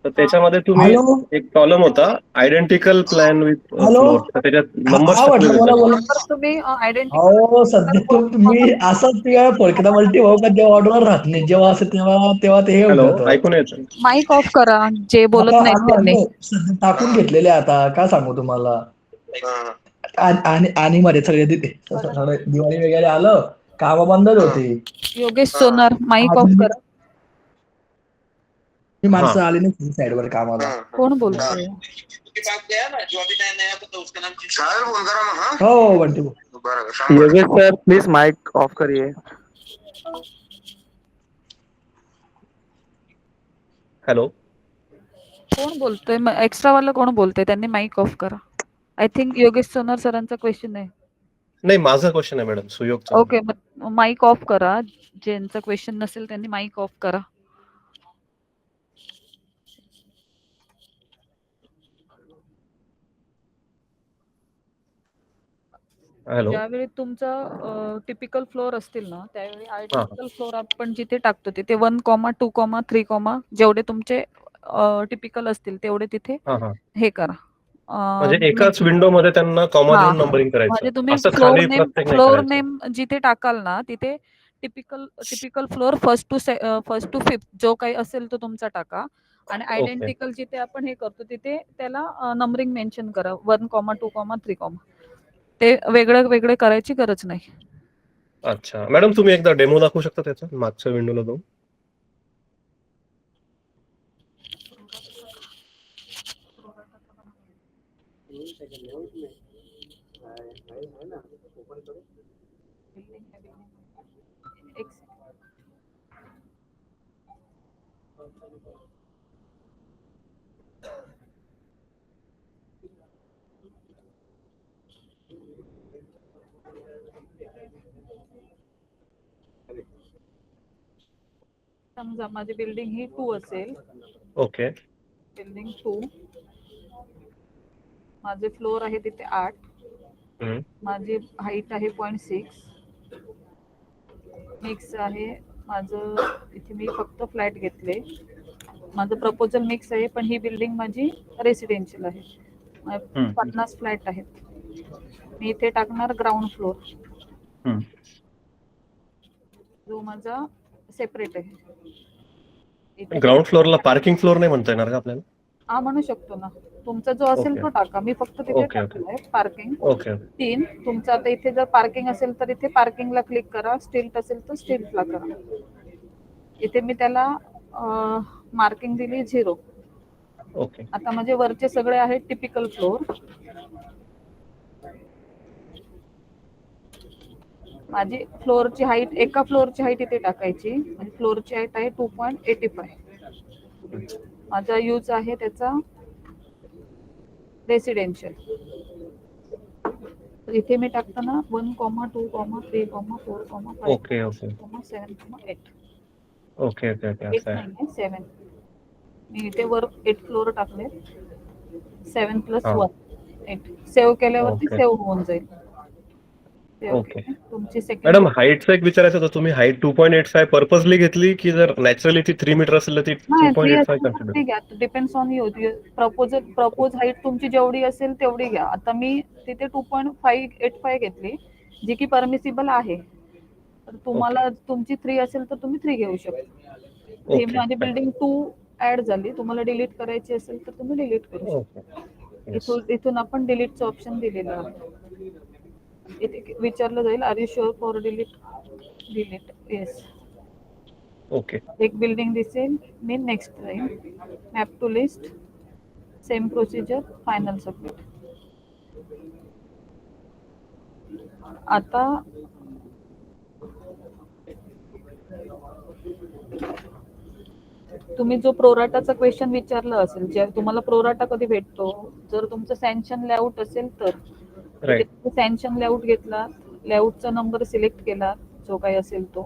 तर त्याच्यामध्ये तुम्ही हॅलो एक कॉलम होता identical plan with hello floor, तर त्याच्यात नंबर हा म्हटलं टाकलेले बोला होते. बोला. तर तुम्ही आयडेंटिटी अहो सध्या मी असंच ते फडकता मल्टी भाऊ का जेव्हा ऑर्डर राहत नाही, जेव्हा असं तेव्हा तेव्हा ते हे होऊन हॅलो, जातं. ऐकून येतं? माईक ऑफ करा, जे बोलत आता नाहीत आलो त्यांनी. आलो सध्या टाकून घेतलेले आता काय सांगू तुम्हाला. आणि मध्ये सगळे दिवाळी वगैरे आलं, काम बंदच होती. योगेश सोनार, माईक ऑफ आणि करा. ही माणसं आली नाही साईडवर कामाला. कोण बोलतोय? हो बंटी भाऊ. Yogesh sir please mike off करिए. हॅलो. कोण बोलतोय? एक्स्ट्रा वाला कोण बोलतोय? त्यांनी माईक ऑफ करा. आय थिंक योगेश सोनार सरांचा क्वेश्चन आहे. नाही, माझा क्वेश्चन आहे मॅडम, सुयोगचा. ओके, मग माईक ऑफ करा. ज्यांचा क्वेश्चन नसेल त्यांनी माईक ऑफ करा. हॅलो. ज्यावेळी तुमचा टिपिकल फ्लोअर असतील ना, त्यावेळी आयडेंटिकल फ्लोअर आपण जिथे टाकतो तिथे 1, 2, 3, जेवढे तुमचे टिपिकल असतील तेवढे तिथे हा हा. हे करा. म्हणजे एकाच विंडो मध्ये त्यांना कॉमा हा, देऊन नंबरिंग करायचं, म्हणजे तुम्ही असं खाली प्रत्येक नाही करायचं. नेम जिथे टाकाल ना तिथे typical floor first to fifth जो काही असेल तो तुमचा टाका. आणि आयडेंटिकल जिथे आपण हे करतो तिथे त्याला नंबरिंग मेन्शन करा, 1, 2, 3. ते वेगळे करायची गरज नाही. अच्छा मॅडम, तुम्ही एकदा डेमो दाखवू शकता त्याचा मागच्या विंडोला जाऊन? एक समजा माझी बिल्डिंग ही 2 असेल, ओके. बिल्डिंग 2 माझे फ्लोर आहे तिथे 8, हम्म. माझी हाईट आहे 0.6, मिक्स आहे माझं. इथे मी फक्त फ्लॅट घेतले, माझं प्रपोजल मिक्स आहे, पण ही बिल्डिंग माझी रेसिडेन्शियल आहे. 50 फ्लॅट आहेत. मी इथे टाकणार ग्राउंड फ्लोर, हम्म. जो माझा सेपरेट आहे. इथे ग्राउंड फ्लोअरला पार्किंग फ्लोअर नाही म्हणता येणार का आपल्याला? हा म्हणू शकतो ना, तुमचा जो असेल ओके. तो टाका. मी फक्त तिथे ओके, ओके. टाकलाय पार्किंग. ओके. 3 तुमचं आता इथे जर पार्किंग असेल तर इथे पार्किंगला क्लिक करा, स्टिल्ट असेल तर स्टिल्टला करा. इथे मी त्याला मार्किंग दिली 0. ओके. आता माझे वरचे सगळे आहेत टिपिकल फ्लोर. माझी फ्लोअरची हाईट, एका फ्लोअरची हाईट इथे टाकायची. म्हणजे फ्लोअरची हाईट आहे 2.85. माझा यूज आहे त्याचा रेसिडेन्शियल. इथे मी टाकताना 1, 2, 3, 4, 5, okay. Okay. 7, 8. Okay. Okay. Okay. 8 असं आहे. नाही 7. मी इथे वर 8 फ्लोर टाकले. 7 + हा. 1 8. सेव्ह केल्यावरती ओके. सेव्ह होऊन जाईल. ओके. तुमची सेकंड मॅडम हाईटचं एक विचारायचं होतं, तुम्ही हाईट 2.85 पर्पजली घेतली की जर नॅचरली ती 3 मीटर असेल तर ती 2.85 कन्सिडर? घ्या, depends on you. Propose height तुमची जेवढी असेल तेवढी घ्या. आता मी तिथे 2.85 घेतली, जी की परमिसिबल आहे. तर तुम्हाला तुमची 3 असेल तर तुम्ही 3 घेऊ शकता. ही ओके. माझी बिल्डिंग 2 ऍड झाली. तुम्हाला डिलीट करायची असेल तर तुम्ही डिलीट करू शकता. ओके. इथून आपण डिलीटचं ऑप्शन दिलेलं आहे. इथे विचारलं जाईल, are you sure for delete? Yes. Okay. एक बिल्डिंग दिसेल, मी नेक्स्ट जाईल, map to list, same procedure, final submit. आता तुम्ही जो प्रोराटाचा क्वेश्चन विचारला असेल, जे तुम्हाला प्रोराटा कधी भेटतो, जर तुमचं सँक्शन लेआउट असेल तर राईट. सँक्शन लेआउट घेतला, लेआउटचा नंबर सिलेक्ट केला जो काही असेल तो.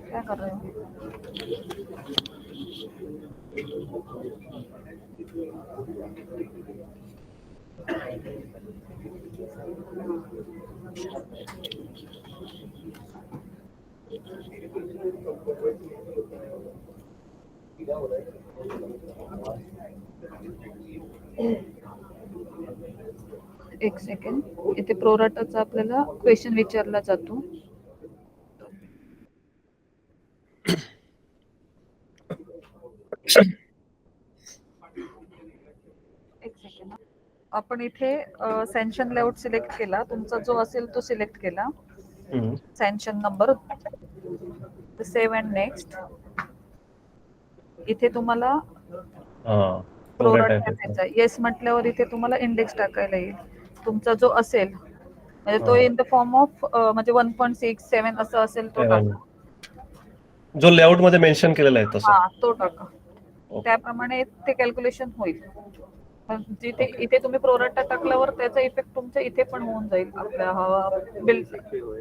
क्या कर रहे हो? एक सेकंड, इथे प्रोराटाचा आपल्याला क्वेश्चन विचारला जातो. एक सेकंड, आपण इथे सँक्शन लेआउट सिलेक्ट केला, तुमचा जो असेल तो सिलेक्ट केला, sanction number, save and next. इथे तुम्हाला प्रोराटा येस म्हटल्यावर इथे तुम्हाला इंडेक्स टाकायला येईल. तुमचा जो असेल म्हणजे तो इन द फॉर्म ऑफ म्हणजे 1.6, 7 असं असेल तो टाका. जो लेआउट मध्ये मेन्शन केलेला आहे तसं? हा, तो टाका. त्याप्रमाणे ते कॅल्क्युलेशन होईल. जिथे इथे तुम्ही प्रोराटा टाकल्यावर त्याचा इफेक्ट तुमच्या इथे पण होऊन जाईल, आपल्या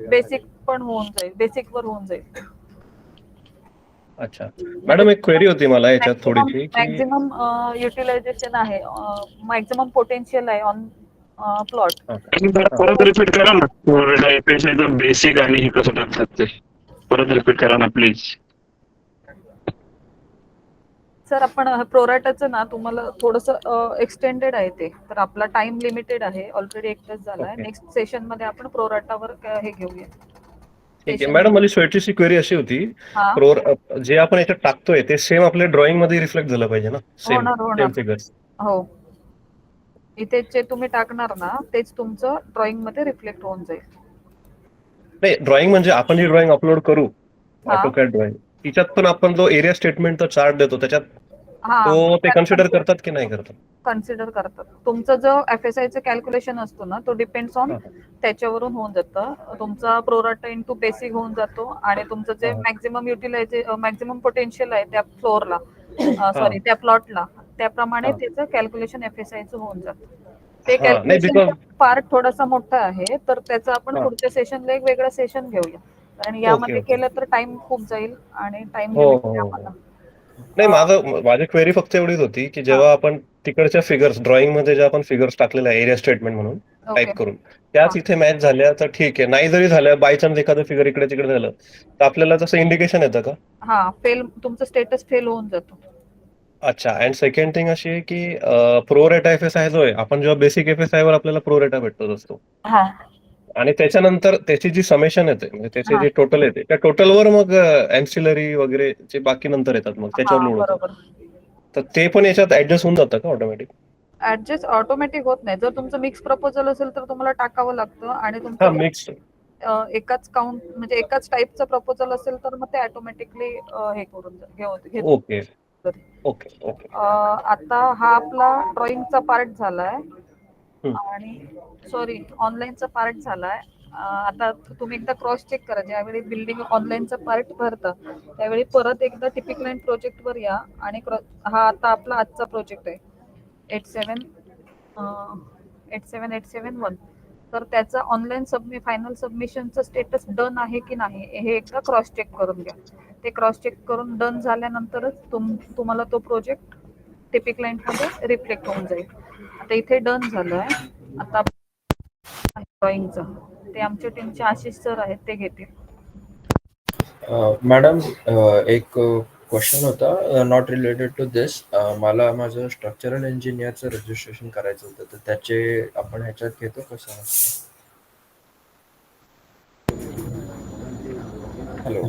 बेसिक पण होऊन जाईल, बेसिक वर होऊन जाईल. अच्छा मॅडम, एक क्वेरी होती मला याच्यात थोडीशी. मॅक्झिमम युटिलायझेशन आहे, मॅक्झिमम पोटेन्शियल आहे ऑन प्लॉट. परत रिपीट करा ना, बेसिक आणि हे कसं टाकतात ते परत रिपीट करा ना प्लीज. सर आपण प्रोराटाचं ना तुम्हाला थोडंसं एक्सटेंडेड आहे ते, तर आपला टाइम लिमिटेड आहे, ऑलरेडी 1 तास झाला आहे. नेक्स्ट सेशन मध्ये आपण प्रोराटावर हे घेऊया. ठीक आहे मॅडम, मला शेवटची क्वेरी अशी होती, जे आपण याच्यात टाकतोय ते सेम आपल्या ड्रॉइंग मध्ये रिफ्लेक्ट झालं पाहिजे ना? Same figures. हो, इथे जे तुम्ही टाकणार ना तेच तुमचं ड्रॉइंग मध्ये रिफ्लेक्ट होऊन जाईल. नाही, ड्रॉइंग म्हणजे आपण जी ड्रॉइंग अपलोड करू हा ऑटोकॅड ड्रॉइंग, तिच्यात पण आपण जो एरिया स्टेटमेंटचा चार्ट देतो त्याच्यात हा तो ते त्यात कन्सिडर करतात की नाही करतात? कन्सिडर करतात. तुमचं जो FSI कॅल्क्युलेशन असतो ना तो डिपेंड्स ऑन हा, त्याच्यावरून होऊन जातं. तुमचा प्रोराटा इंटू बेसिक होऊन जातो आणि तुमचं जे हा, मॅक्झिमम पोटेन्शियल आहे त्या फ्लोअरला हा, सॉरी त्या प्लॉटला त्याप्रमाणे हा. त्याचं कॅल्क्युलेशन FSI होऊन जातं. ते हा, नाही कॅल्क्युलेशनचा बिकॉज पार्ट थोडासा मोठा आहे तर त्याचं आपण हा, पुढच्या सेशनला एक वेगळं सेशन घेऊया. कारण ओके यामध्ये ओके. केलं तर टाइम खूप जाईल आणि टाइम हो लिमिट हो आहे हो. आम्हाला. नाही, अं, माझी क्वेरी फक्त एवढीच होती की हा जेव्हा आपण तिकडच्या फिगर्स ड्रॉइंग मध्ये ज्या आपण फिगर्स टाकलेल्या आहे एरिया स्टेटमेंट म्हणून ओके टाईप करून, हा त्याच इथे मॅच झाल्या तर ठीक आहे. नाही जरी झाल्या, बाय चान्स एखादं फिगर इकडे तिकडे झालं तर आपल्याला तसं इंडिकेशन येतं का? हा फेल तुमचं स्टेटस फेल होऊन जातो. अच्छा. अँड सेकंड थिंग अशी आहे की प्रो रेटा FSI जो आहे, आपण जेव्हा बेसिक FSI वर आपल्याला प्रो रेटा भेटतो असतो हा आणि त्याच्यानंतर त्याची जी समेशन येते म्हणजे त्याचे हा जे टोटल येते त्या टोटलवर मग अँसिलरी वगैरे जे बाकी नंतर येतात मग हा त्याच्यावर लोड होतं. बरोबर. तर ते पण याच्यात ऍडजस्ट होऊन जातं का ऑटोमॅटिक? ऍडजस्ट ऑटोमॅटिक होत नाही. जर तुमचं मिक्स प्रपोजल असेल तर तुम्हाला टाकावं लागतं आणि तुमचं हा, जर मिक्स. एकाच काउंट म्हणजे एकाच टाईपचं प्रपोजल असेल तर मग ते ऑटोमॅटिकली हे करून घेत. Okay okay okay. आता हा आपला ड्रॉइंगचा पार्ट झालाय हम्म. आणि सॉरी ऑनलाईनचा पार्ट झालाय. आता तुम्ही एकदा क्रॉस चेक करा ज्यावेळी बिल्डिंग ऑनलाईनचा पार्ट भरता त्यावेळी परत एकदा टिपिक लाईन प्रोजेक्ट वर या आणि हा आता आपला आजचा प्रोजेक्ट आहे 87871. तर त्याचा ऑनलाईन फायनल सबमिशनचं स्टेटस डन आहे की नाही हे एकदा क्रॉस चेक करून घ्या. ते क्रॉस चेक करून डन झाल्यानंतरच तुम्हाला तो प्रोजेक्ट टिपिक क्लायंट मध्ये रिफ्लेक्ट होऊन जाईल. आता इथे डन झालंय. आता ड्रॉइंगचं ते आमच्या टीमचे आशिष सर आहेत ते घेतील. मॅडम एक क्वेश्चन होता नॉट रिलेटेड टू दिस. मला माझं स्ट्रक्चरल इंजिनियरचं रजिस्ट्रेशन करायचं होतं तर त्याचे आपण ह्याच्यात घेतो कसं? Hello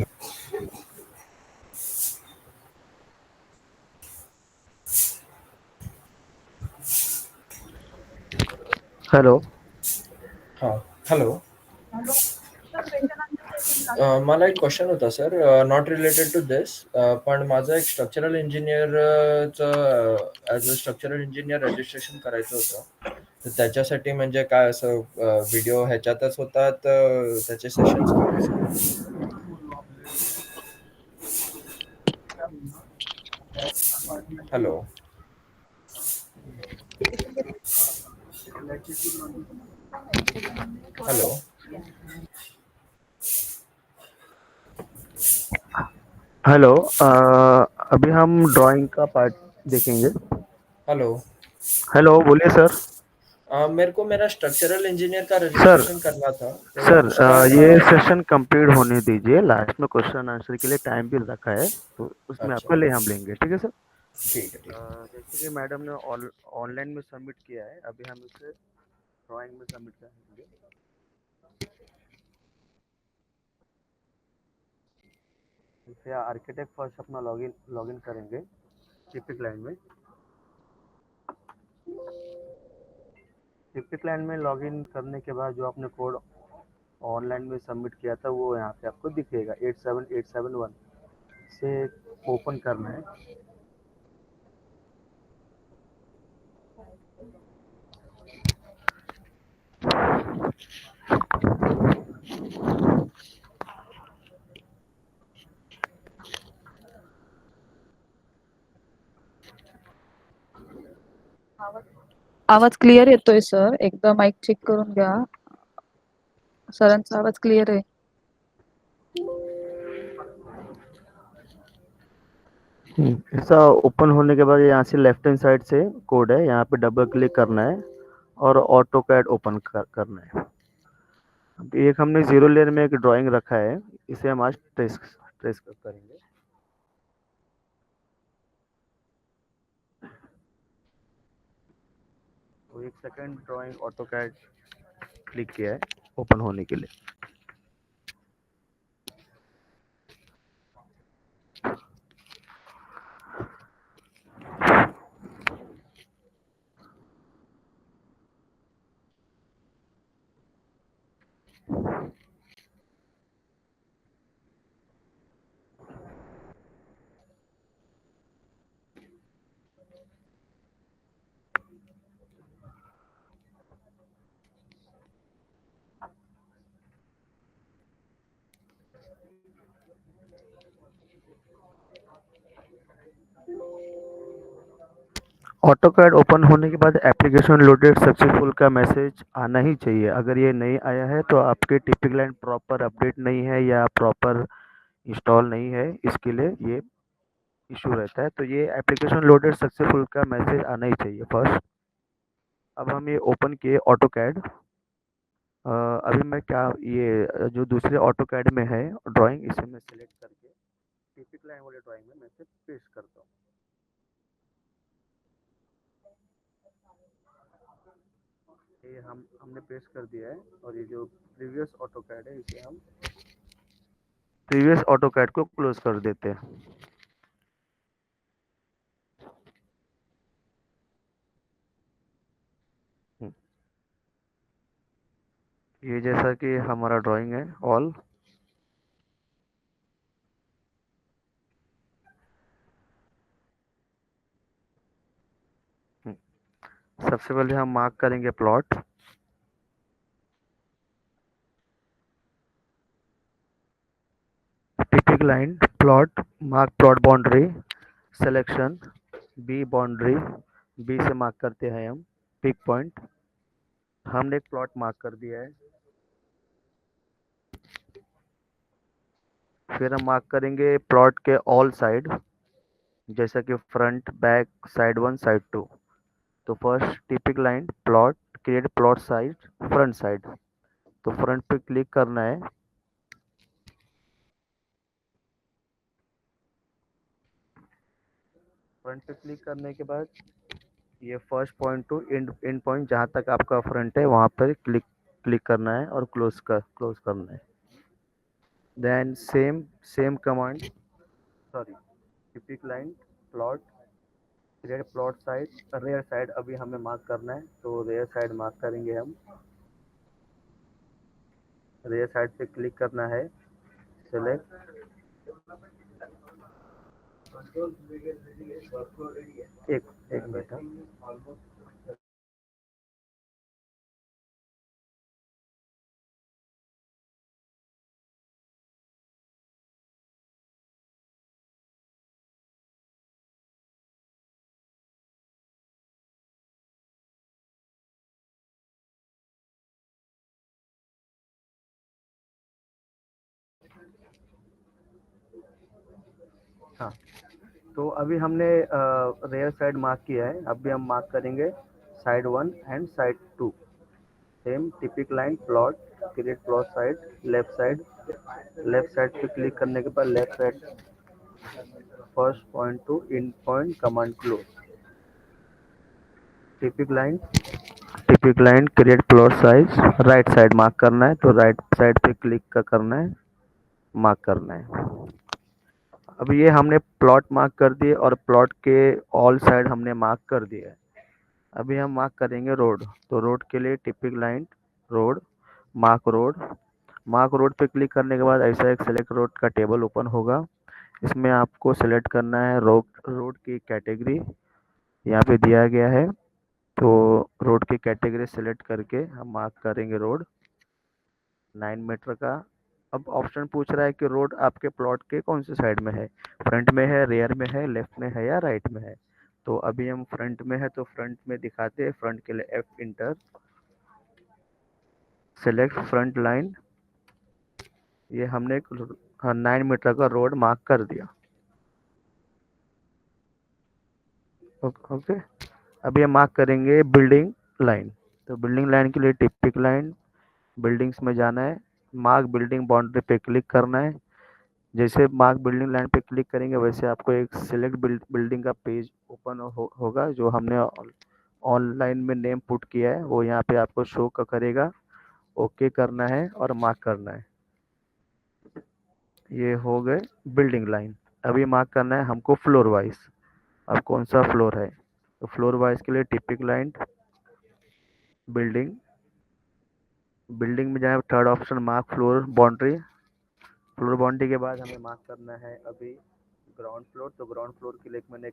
hello. हां हॅलो. मला एक क्वेश्चन होता sir not related to this. पण माझं एक स्ट्रक्चरल इंजिनियरचं as a structural engineer registration करायचं होतं. तर त्याच्यासाठी म्हणजे काय असं व्हिडिओ ह्याच्यातच होतात त्याचे सेशन्स का कसं? हॅलो. हॅलो. हेलो. अभी हम ड्राइंग का पार्ट देखेंगे. हेलो. हेलो, बोलिए सर. मेरे को मेरा स्ट्रक्चरल इंजीनियर का सर रजिस्ट्रेशन करना था तो सर उसका ये सेशन कंप्लीट होने दीजिए. लास्ट में क्वेश्चन आंसर के लिए टाइम भी रखा है तो उसमें अच्छा आपका ले हम लेंगे. ठीक है सर. ठीक है ठीक है. जैसे कि मैडम ने ऑनलाइन में सबमिट किया है, अभी हम इसे ड्राइंग में सबमिट करेंगे. इसे आर्किटेक्ट फर्स्ट अपना लॉगिन करेंगे टिपिक लाइन में. टिपिक लाइन में लॉगिन करने के बाद जो आपने कोड ऑनलाइन में सबमिट किया था वो यहाँ पे आपको दिखेगा 87871 से ओपन करना है. आवाज क्लिअर येतोय सर. एकदा माईक चेक करून घ्या. सरांचा आवाज क्लिअर आहे. ऐसा ओपन होने के बाद यहाँ से लेफ्ट हैंड साइड से कोड है, यहाँ पे डबल क्लिक करना है और ऑटो कैड ओपन करना है. अब एक हमने जीरो लेयर में एक ड्राइंग रखा है, इसे हम आज ट्रेस करेंगे. तो एक second drawing AutoCAD click किया है ओपन होने के लिए. ऑटोकैड ओपन होने के बाद एप्लीकेशन लोडेड सक्सेसफुल का मैसेज आना ही चाहिए। अगर ये नहीं आया है तो आपके टिपिक लाइन प्रॉपर अपडेट नहीं है या प्रॉपर इंस्टॉल नहीं है, इसके लिए ये इशू रहता है। तो ये एप्लीकेशन लोडेड सक्सेसफुल का मैसेज आना ही चाहिए फर्स्ट। अब हम ये ओपन किए ऑटोकैड। अभी मैं क्या ये जो दूसरे ऑटोकैड में है ड्राइंग, इसे मैं सिलेक्ट करके टिपिक लाइन वाले ड्राइंग में मैं इसे पेस्ट करता हूँ। ये हमने पेस्ट कर दिया है और ये जो प्रीवियस ऑटोकैड है इसे हम प्रीवियस ऑटोकैड को क्लोज कर देते हैं। ये जैसा कि हमारा ड्राइंग है ऑल, सबसे पहले हम मार्क करेंगे plot. Typic line plot, mark plot boundary, selection B boundary, B से मार्क करते हैं हम पिक पॉइंट। हमने एक प्लॉट मार्क कर दिया है। फिर हम मार्क करेंगे प्लॉट के ऑल साइड, जैसा कि फ्रंट, बैक, साइड 1, साइड 2। तो first typic line plot create plot side front side, तो फ्रंट पे क्लिक करना है। फ्रंट पे क्लिक करने के बाद ये first point to end point जहाँ तक आपका फ्रंट है वहाँ पर क्लिक करना है और क्लोज करना है। Then same command, sorry, typic line plot create plot side rear side अभी हमें मार्क करना है, तो रेयर साइड मार्क करेंगे हम। रेयर साइड पे क्लिक करना है, सेलेक्ट, एक मिनट। हाँ, तो अभी हमने रेयर साइड मार्क किया है। अभी हम मार्क करेंगे side 1 and side 2। Same typic line plot create plot side left side पे क्लिक करने के बाद left side first point to end point command close. Typic line create plot size right side mark करना है, तो राइट साइड पे क्लिक करना है, मार्क करना है। अब ये हमने प्लॉट मार्क कर दिए और प्लॉट के ऑल साइड हमने मार्क कर दिया है। अभी हम मार्क करेंगे रोड, तो रोड के लिए typic line road mark road पे क्लिक करने के बाद ऐसा एक सेलेक्ट रोड का टेबल ओपन होगा। इसमें आपको सेलेक्ट करना है रोड की कैटेगरी, यहाँ पे दिया गया है। तो रोड की कैटेगरी सेलेक्ट करके हम मार्क करेंगे रोड 9 मीटर का। अब ऑप्शन पूछ रहा है कि रोड आपके प्लॉट के कौन से साइड में है, फ्रंट में है, रेयर में है, लेफ्ट में है या राइट में है। तो अभी हम फ्रंट में है तो फ्रंट में दिखाते हैं। फ्रंट के लिए F inter, select front line. ये हमने 9 मीटर का रोड मार्क कर दिया। ओके, अभी हम मार्क करेंगे बिल्डिंग लाइन। तो बिल्डिंग लाइन के लिए टिपिक लाइन बिल्डिंग्स में जाना है, मार्क बिल्डिंग बाउंड्री पे क्लिक करना है। जैसे मार्क बिल्डिंग लाइन पे क्लिक करेंगे वैसे आपको एक सिलेक्ट बिल्डिंग का पेज ओपन होगा। जो हमने ऑनलाइन में नेम पुट किया है वो यहाँ पे आपको शो करेगा। ओके करना है और मार्क करना है। ये हो गए बिल्डिंग लाइन। अभी मार्क करना है हमको फ्लोर वाइज, अब कौन सा फ्लोर है। तो फ्लोर वाइज के लिए टिपिक लाइन बिल्डिंग में जाए, third option mark floor boundary. Floor boundary के बाद हमें मार्क करना है अभी ग्राउंड फ्लोर। तो ग्राउंड फ्लोर के लिए मैंने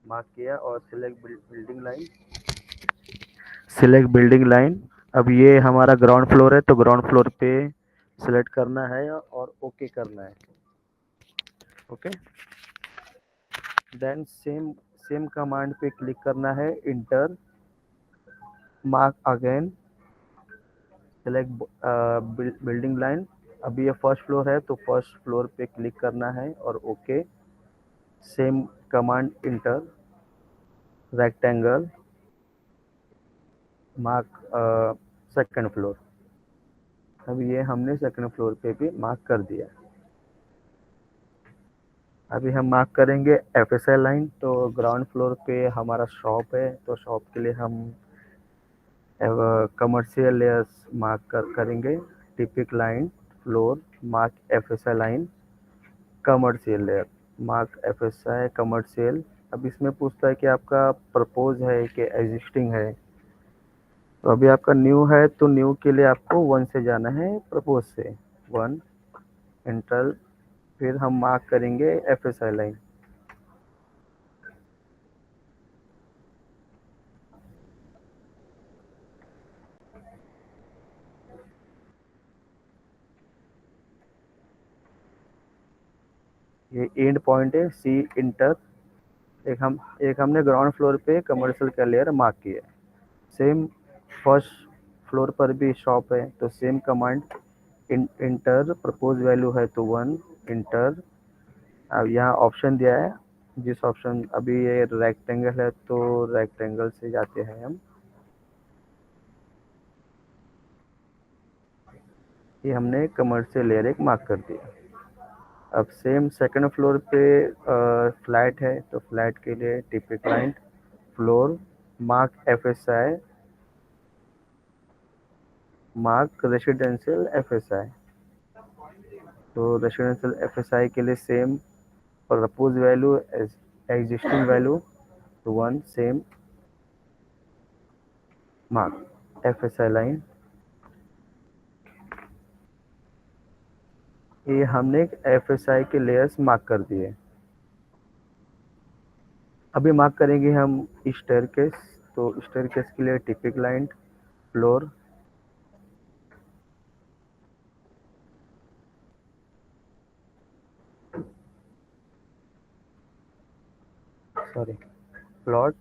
मार्क किया और select building line. Select building line. अब ये हमारा ग्राउंड फ्लोर है, तो ग्राउंड फ्लोर पे सिलेक्ट करना है और ओके करना है। Okay, then same same command पे क्लिक करना है, enter, mark again, select building line. अभी ये फर्स्ट फ्लोर है तो फर्स्ट फ्लोर पे क्लिक करना है और okay. Same command, inter, rectangle, mark second floor. अब ये हमने सेकंड फ्लोर पे भी मार्क कर दिया। अभी हम मार्क करेंगे एफएसआई लाइन। तो ग्राउंड फ्लोर पे हमारा शॉप है, तो शॉप के लिए हम कमर्शियल लेयर्स मार्क करेंगे। Typic line, floor, mark FSI line, commercial layer, mark FSI commercial. अब इसमें पूछता है कि आपका प्रपोज है कि एग्जिस्टिंग है। तो अभी आपका न्यू है, तो न्यू के लिए आपको 1 से जाना है, प्रपोज से 1, इंटर। फिर हम मार्क करेंगे एफएसआई लाइन। ये एंड पॉइंट है, सी इंटर। एक हमने ग्राउंड फ्लोर पे कमर्शियल का लेयर मार्क किया। सेम फर्स्ट फ्लोर पर भी शॉप है, तो same command, enter, propose value है तो 1, इंटर। अब यहाँ ऑप्शन दिया है, जिस ऑप्शन, अभी ये रेक्टेंगल है तो रेक्टेंगल से जाते हैं हम। ये हमने कमर्शियल लेयर एक मार्क कर दिया। अब सेम सेकंड फ्लोर पे फ्लैट है, तो फ्लैट के लिए typic line, floor, mark FSI, mark residential FSI. तो रेसिडेंशियल एफएसआई के लिए same, propose value, existing value तो 1, सेम, मार्क एफएसआई लाइन। ये हमने एफएसआई के लेयर्स मार्क कर दिए। अभी मार्क करेंगे हम स्टेयरकेस। तो स्टेयरकेस के लिए typic line, floor, sorry, plot,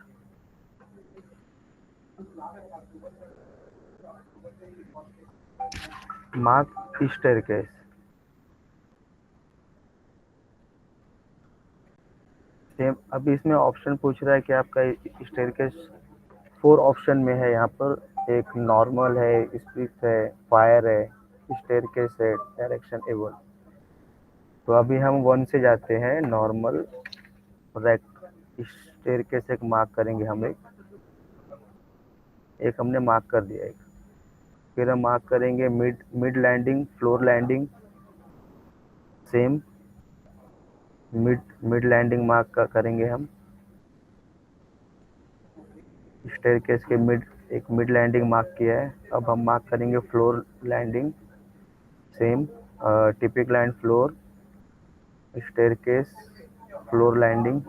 mark staircase. Same, अभी इसमें ऑप्शन पूछ रहा है कि आपका स्टेयरकेस 4 ऑप्शन में है। यहाँ पर एक नॉर्मल है, स्प्लिट है, फायर है, स्टेयरकेस है, डायरेक्शन एबल। तो अभी हम 1 से जाते हैं, नॉर्मल, स्टेयरकेस एक मार्क करेंगे हम। एक हमने मार्क कर दिया एक। फिर हम मार्क करेंगे mid landing, floor landing, same mid landing mark करेंगे हम। स्टेयरकेस के एक मिड लैंडिंग मार्क किया है। अब हम मार्क करेंगे floor landing, same, typic line, floor, staircase, floor landing.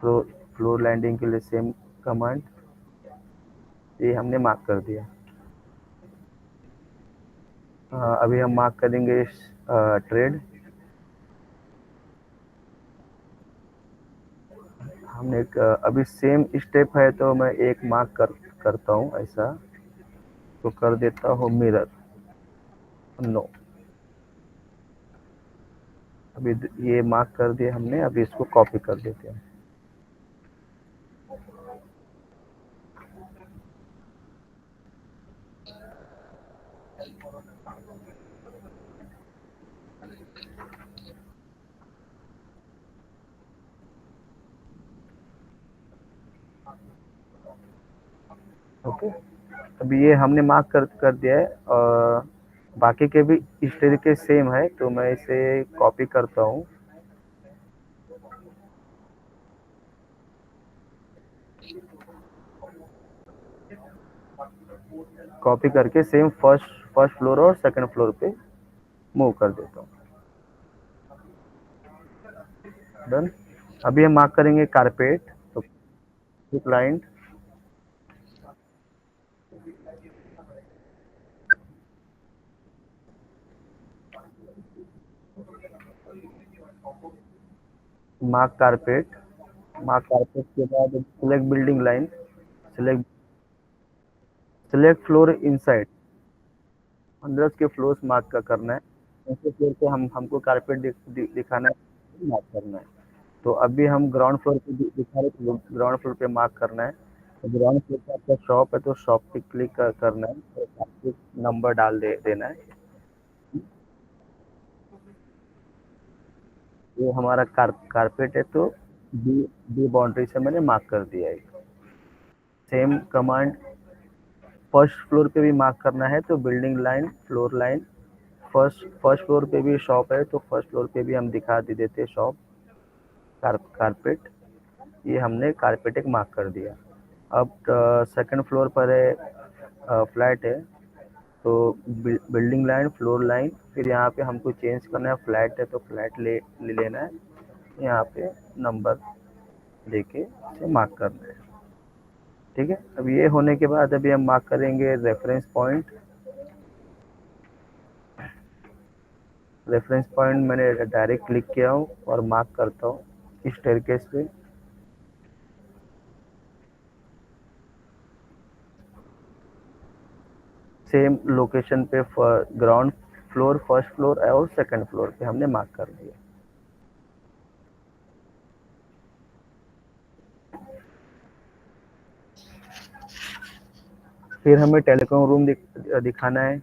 Floor landing के लिए सेम कमांड, ये हमने मार्क कर दिया। अभी हम मार्क करेंगे ट्रेड। हमने अभी सेम स्टेप है तो मैं एक मार्क करता हूँ ऐसा, तो कर देता हूँ मिरर, नो। अभी ये मार्क कर दिया हमने, अभी इसको कॉपी कर देते हैं। ओके, अभी ये हमने मार्क कर दिया है और बाकी के भी इस तरीके सेम है, तो मैं इसे कॉपी करता हूँ। कॉपी करके सेम फर्स्ट फर्स्ट फ्लोर और सेकंड फ्लोर पे मूव कर देता हूँ। डन। अभी हम मार्क करेंगे कारपेट, तो लाइन मार्क कारपेट के बाद select building line, select floor inside, अंदर के फ्लोर्स मार्क करना है। ऐसे फ्लोर पे हमको कारपेट दिखाना है, मार्क करना है। तो अभी हम ग्राउंड फ्लोर पे दिखा रहे, तो ग्राउंड फ्लोर पे मार्क करना है। तो ग्राउंड फ्लोर पे आपका शॉप है, तो शॉप पे क्लिक करना है, तो नंबर डाल देना है। ये हमारा कारपेट है, तो बी बाउंड्री से मैंने मार्क कर दिया है। सेम कमांड फर्स्ट फ्लोर पे भी मार्क करना है, तो building line, floor line, first floor पे भी शॉप है, तो फर्स्ट फ्लोर पे भी हम दिखा देते शॉप, कारपेट। ये हमने कारपेट एक मार्क कर दिया। अब सेकंड फ्लोर पर है, फ्लैट है, तो बिल्डिंग लाइन, फ्लोर लाइन, फिर यहाँ पे हमको चेंज करना है, फ्लैट है तो फ्लैट ले लेना है, यहाँ पे नंबर लेके इसे मार्क करना है। ठीक है। अब ये होने के बाद अभी हम मार्क करेंगे रेफरेंस पॉइंट। रेफरेंस पॉइंट मैंने डायरेक्ट क्लिक किया हूँ और मार्क करता हूँ इस स्टेयरकेस पे। सेम लोकेशन पे ग्राउंड फ्लोर, फर्स्ट फ्लोर और सेकंड फ्लोर पे हमने मार्क कर दिया। फिर हमें टेलीकॉम रूम दिखाना है,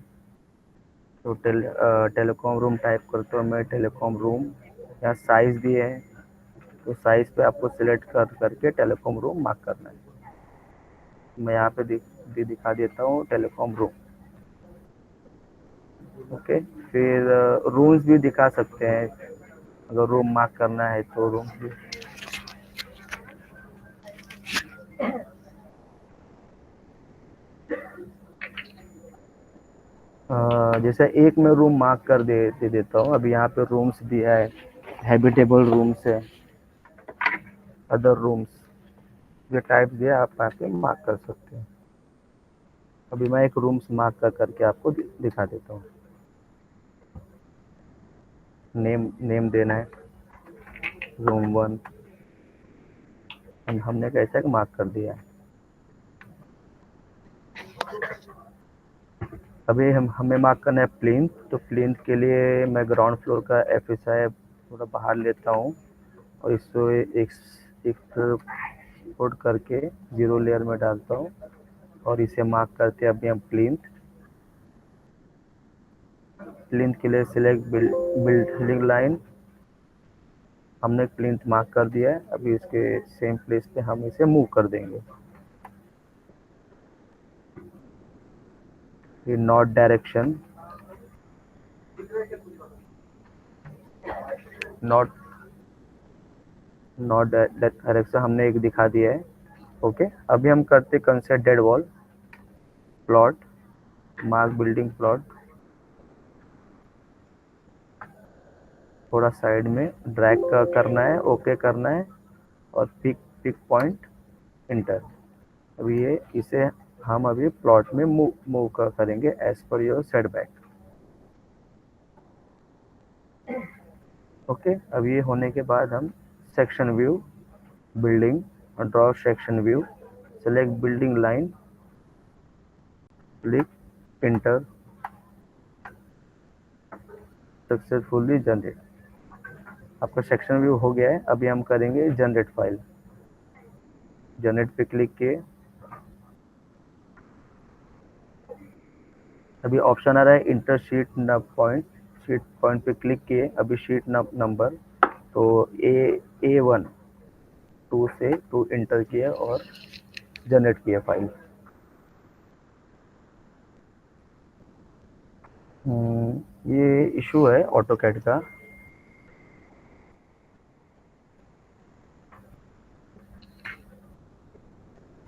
तो टेलीकॉम रूम टाइप करता हूँ मैं, टेलीकॉम रूम। यहाँ साइज भी है, तो साइज पे आपको सिलेक्ट करके टेलीकॉम रूम मार्क करना है। मैं यहाँ पे दिखा देता हूँ टेलीकॉम रूम। ओके। फिर रूम्स भी दिखा सकते हैं, अगर रूम मार्क करना है तो रूम भी। जैसे एक में रूम मार्क कर दे देता हूँ। अभी यहाँ पे रूम्स दिया है, हैबिटेबल रूम्स है, अदर रूम्स, जो टाइप दिया आप यहाँ पे मार्क कर सकते हैं। अभी मैं एक रूम्स मार्क करके आपको दिखा देता हूँ। नेम देना है, रूम 1, हमने कैसे मार्क कर दिया है। अभी हमें मार्क करना है प्लिंथ। तो प्लिंथ के लिए मैं ग्राउंड फ्लोर का FSI थोड़ा बाहर लेता हूँ और इसको एक्सपोर्ट करके 0 लेयर में डालता हूँ और इसे मार्क करते हैं अभी हम प्लिंथ। प्लिंथ के लिए सिलेक्ट बिल्डिंग लाइन, हमने प्लिंथ मार्क कर दिया है। अभी इसके सेम प्लेस पे हम इसे मूव कर देंगे। ये नॉर्थ डायरेक्शन, नॉर्थ डायरेक्शन हमने एक दिखा दिया है। ओके। अभी हम करते concept dead wall plot, mark building plot, थोड़ा साइड में ड्रैग करना है, ओके करना है और पिक पॉइंट, इंटर। अभी ये इसे हम अभी प्लॉट में मूव करेंगे as per your setback. Okay. अब ये होने के बाद हम section view, building, draw section view, select building line, click enter, successfully generate. आपका सेक्शन व्यू हो गया है। अभी हम करेंगे जनरेट फाइल। जनरेट पे क्लिक किए, अभी ऑप्शन आ रहा है enter sheet point. Sheet point पे क्लिक किए, अभी शीट नंबर तो A1 2 से 2 इंटर किया और जनरेट किया फाइल। ये इशू है ऑटोकैड का।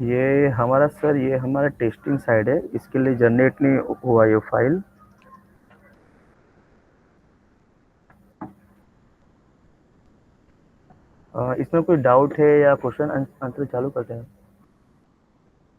ये हमारा सर, ये हमारा टेस्टिंग साइड है, इसके लिए जनरेट नहीं हुआ ये फाइल। इसमें कोई डाउट है या क्वेश्चन आंसर चालू करते हैं?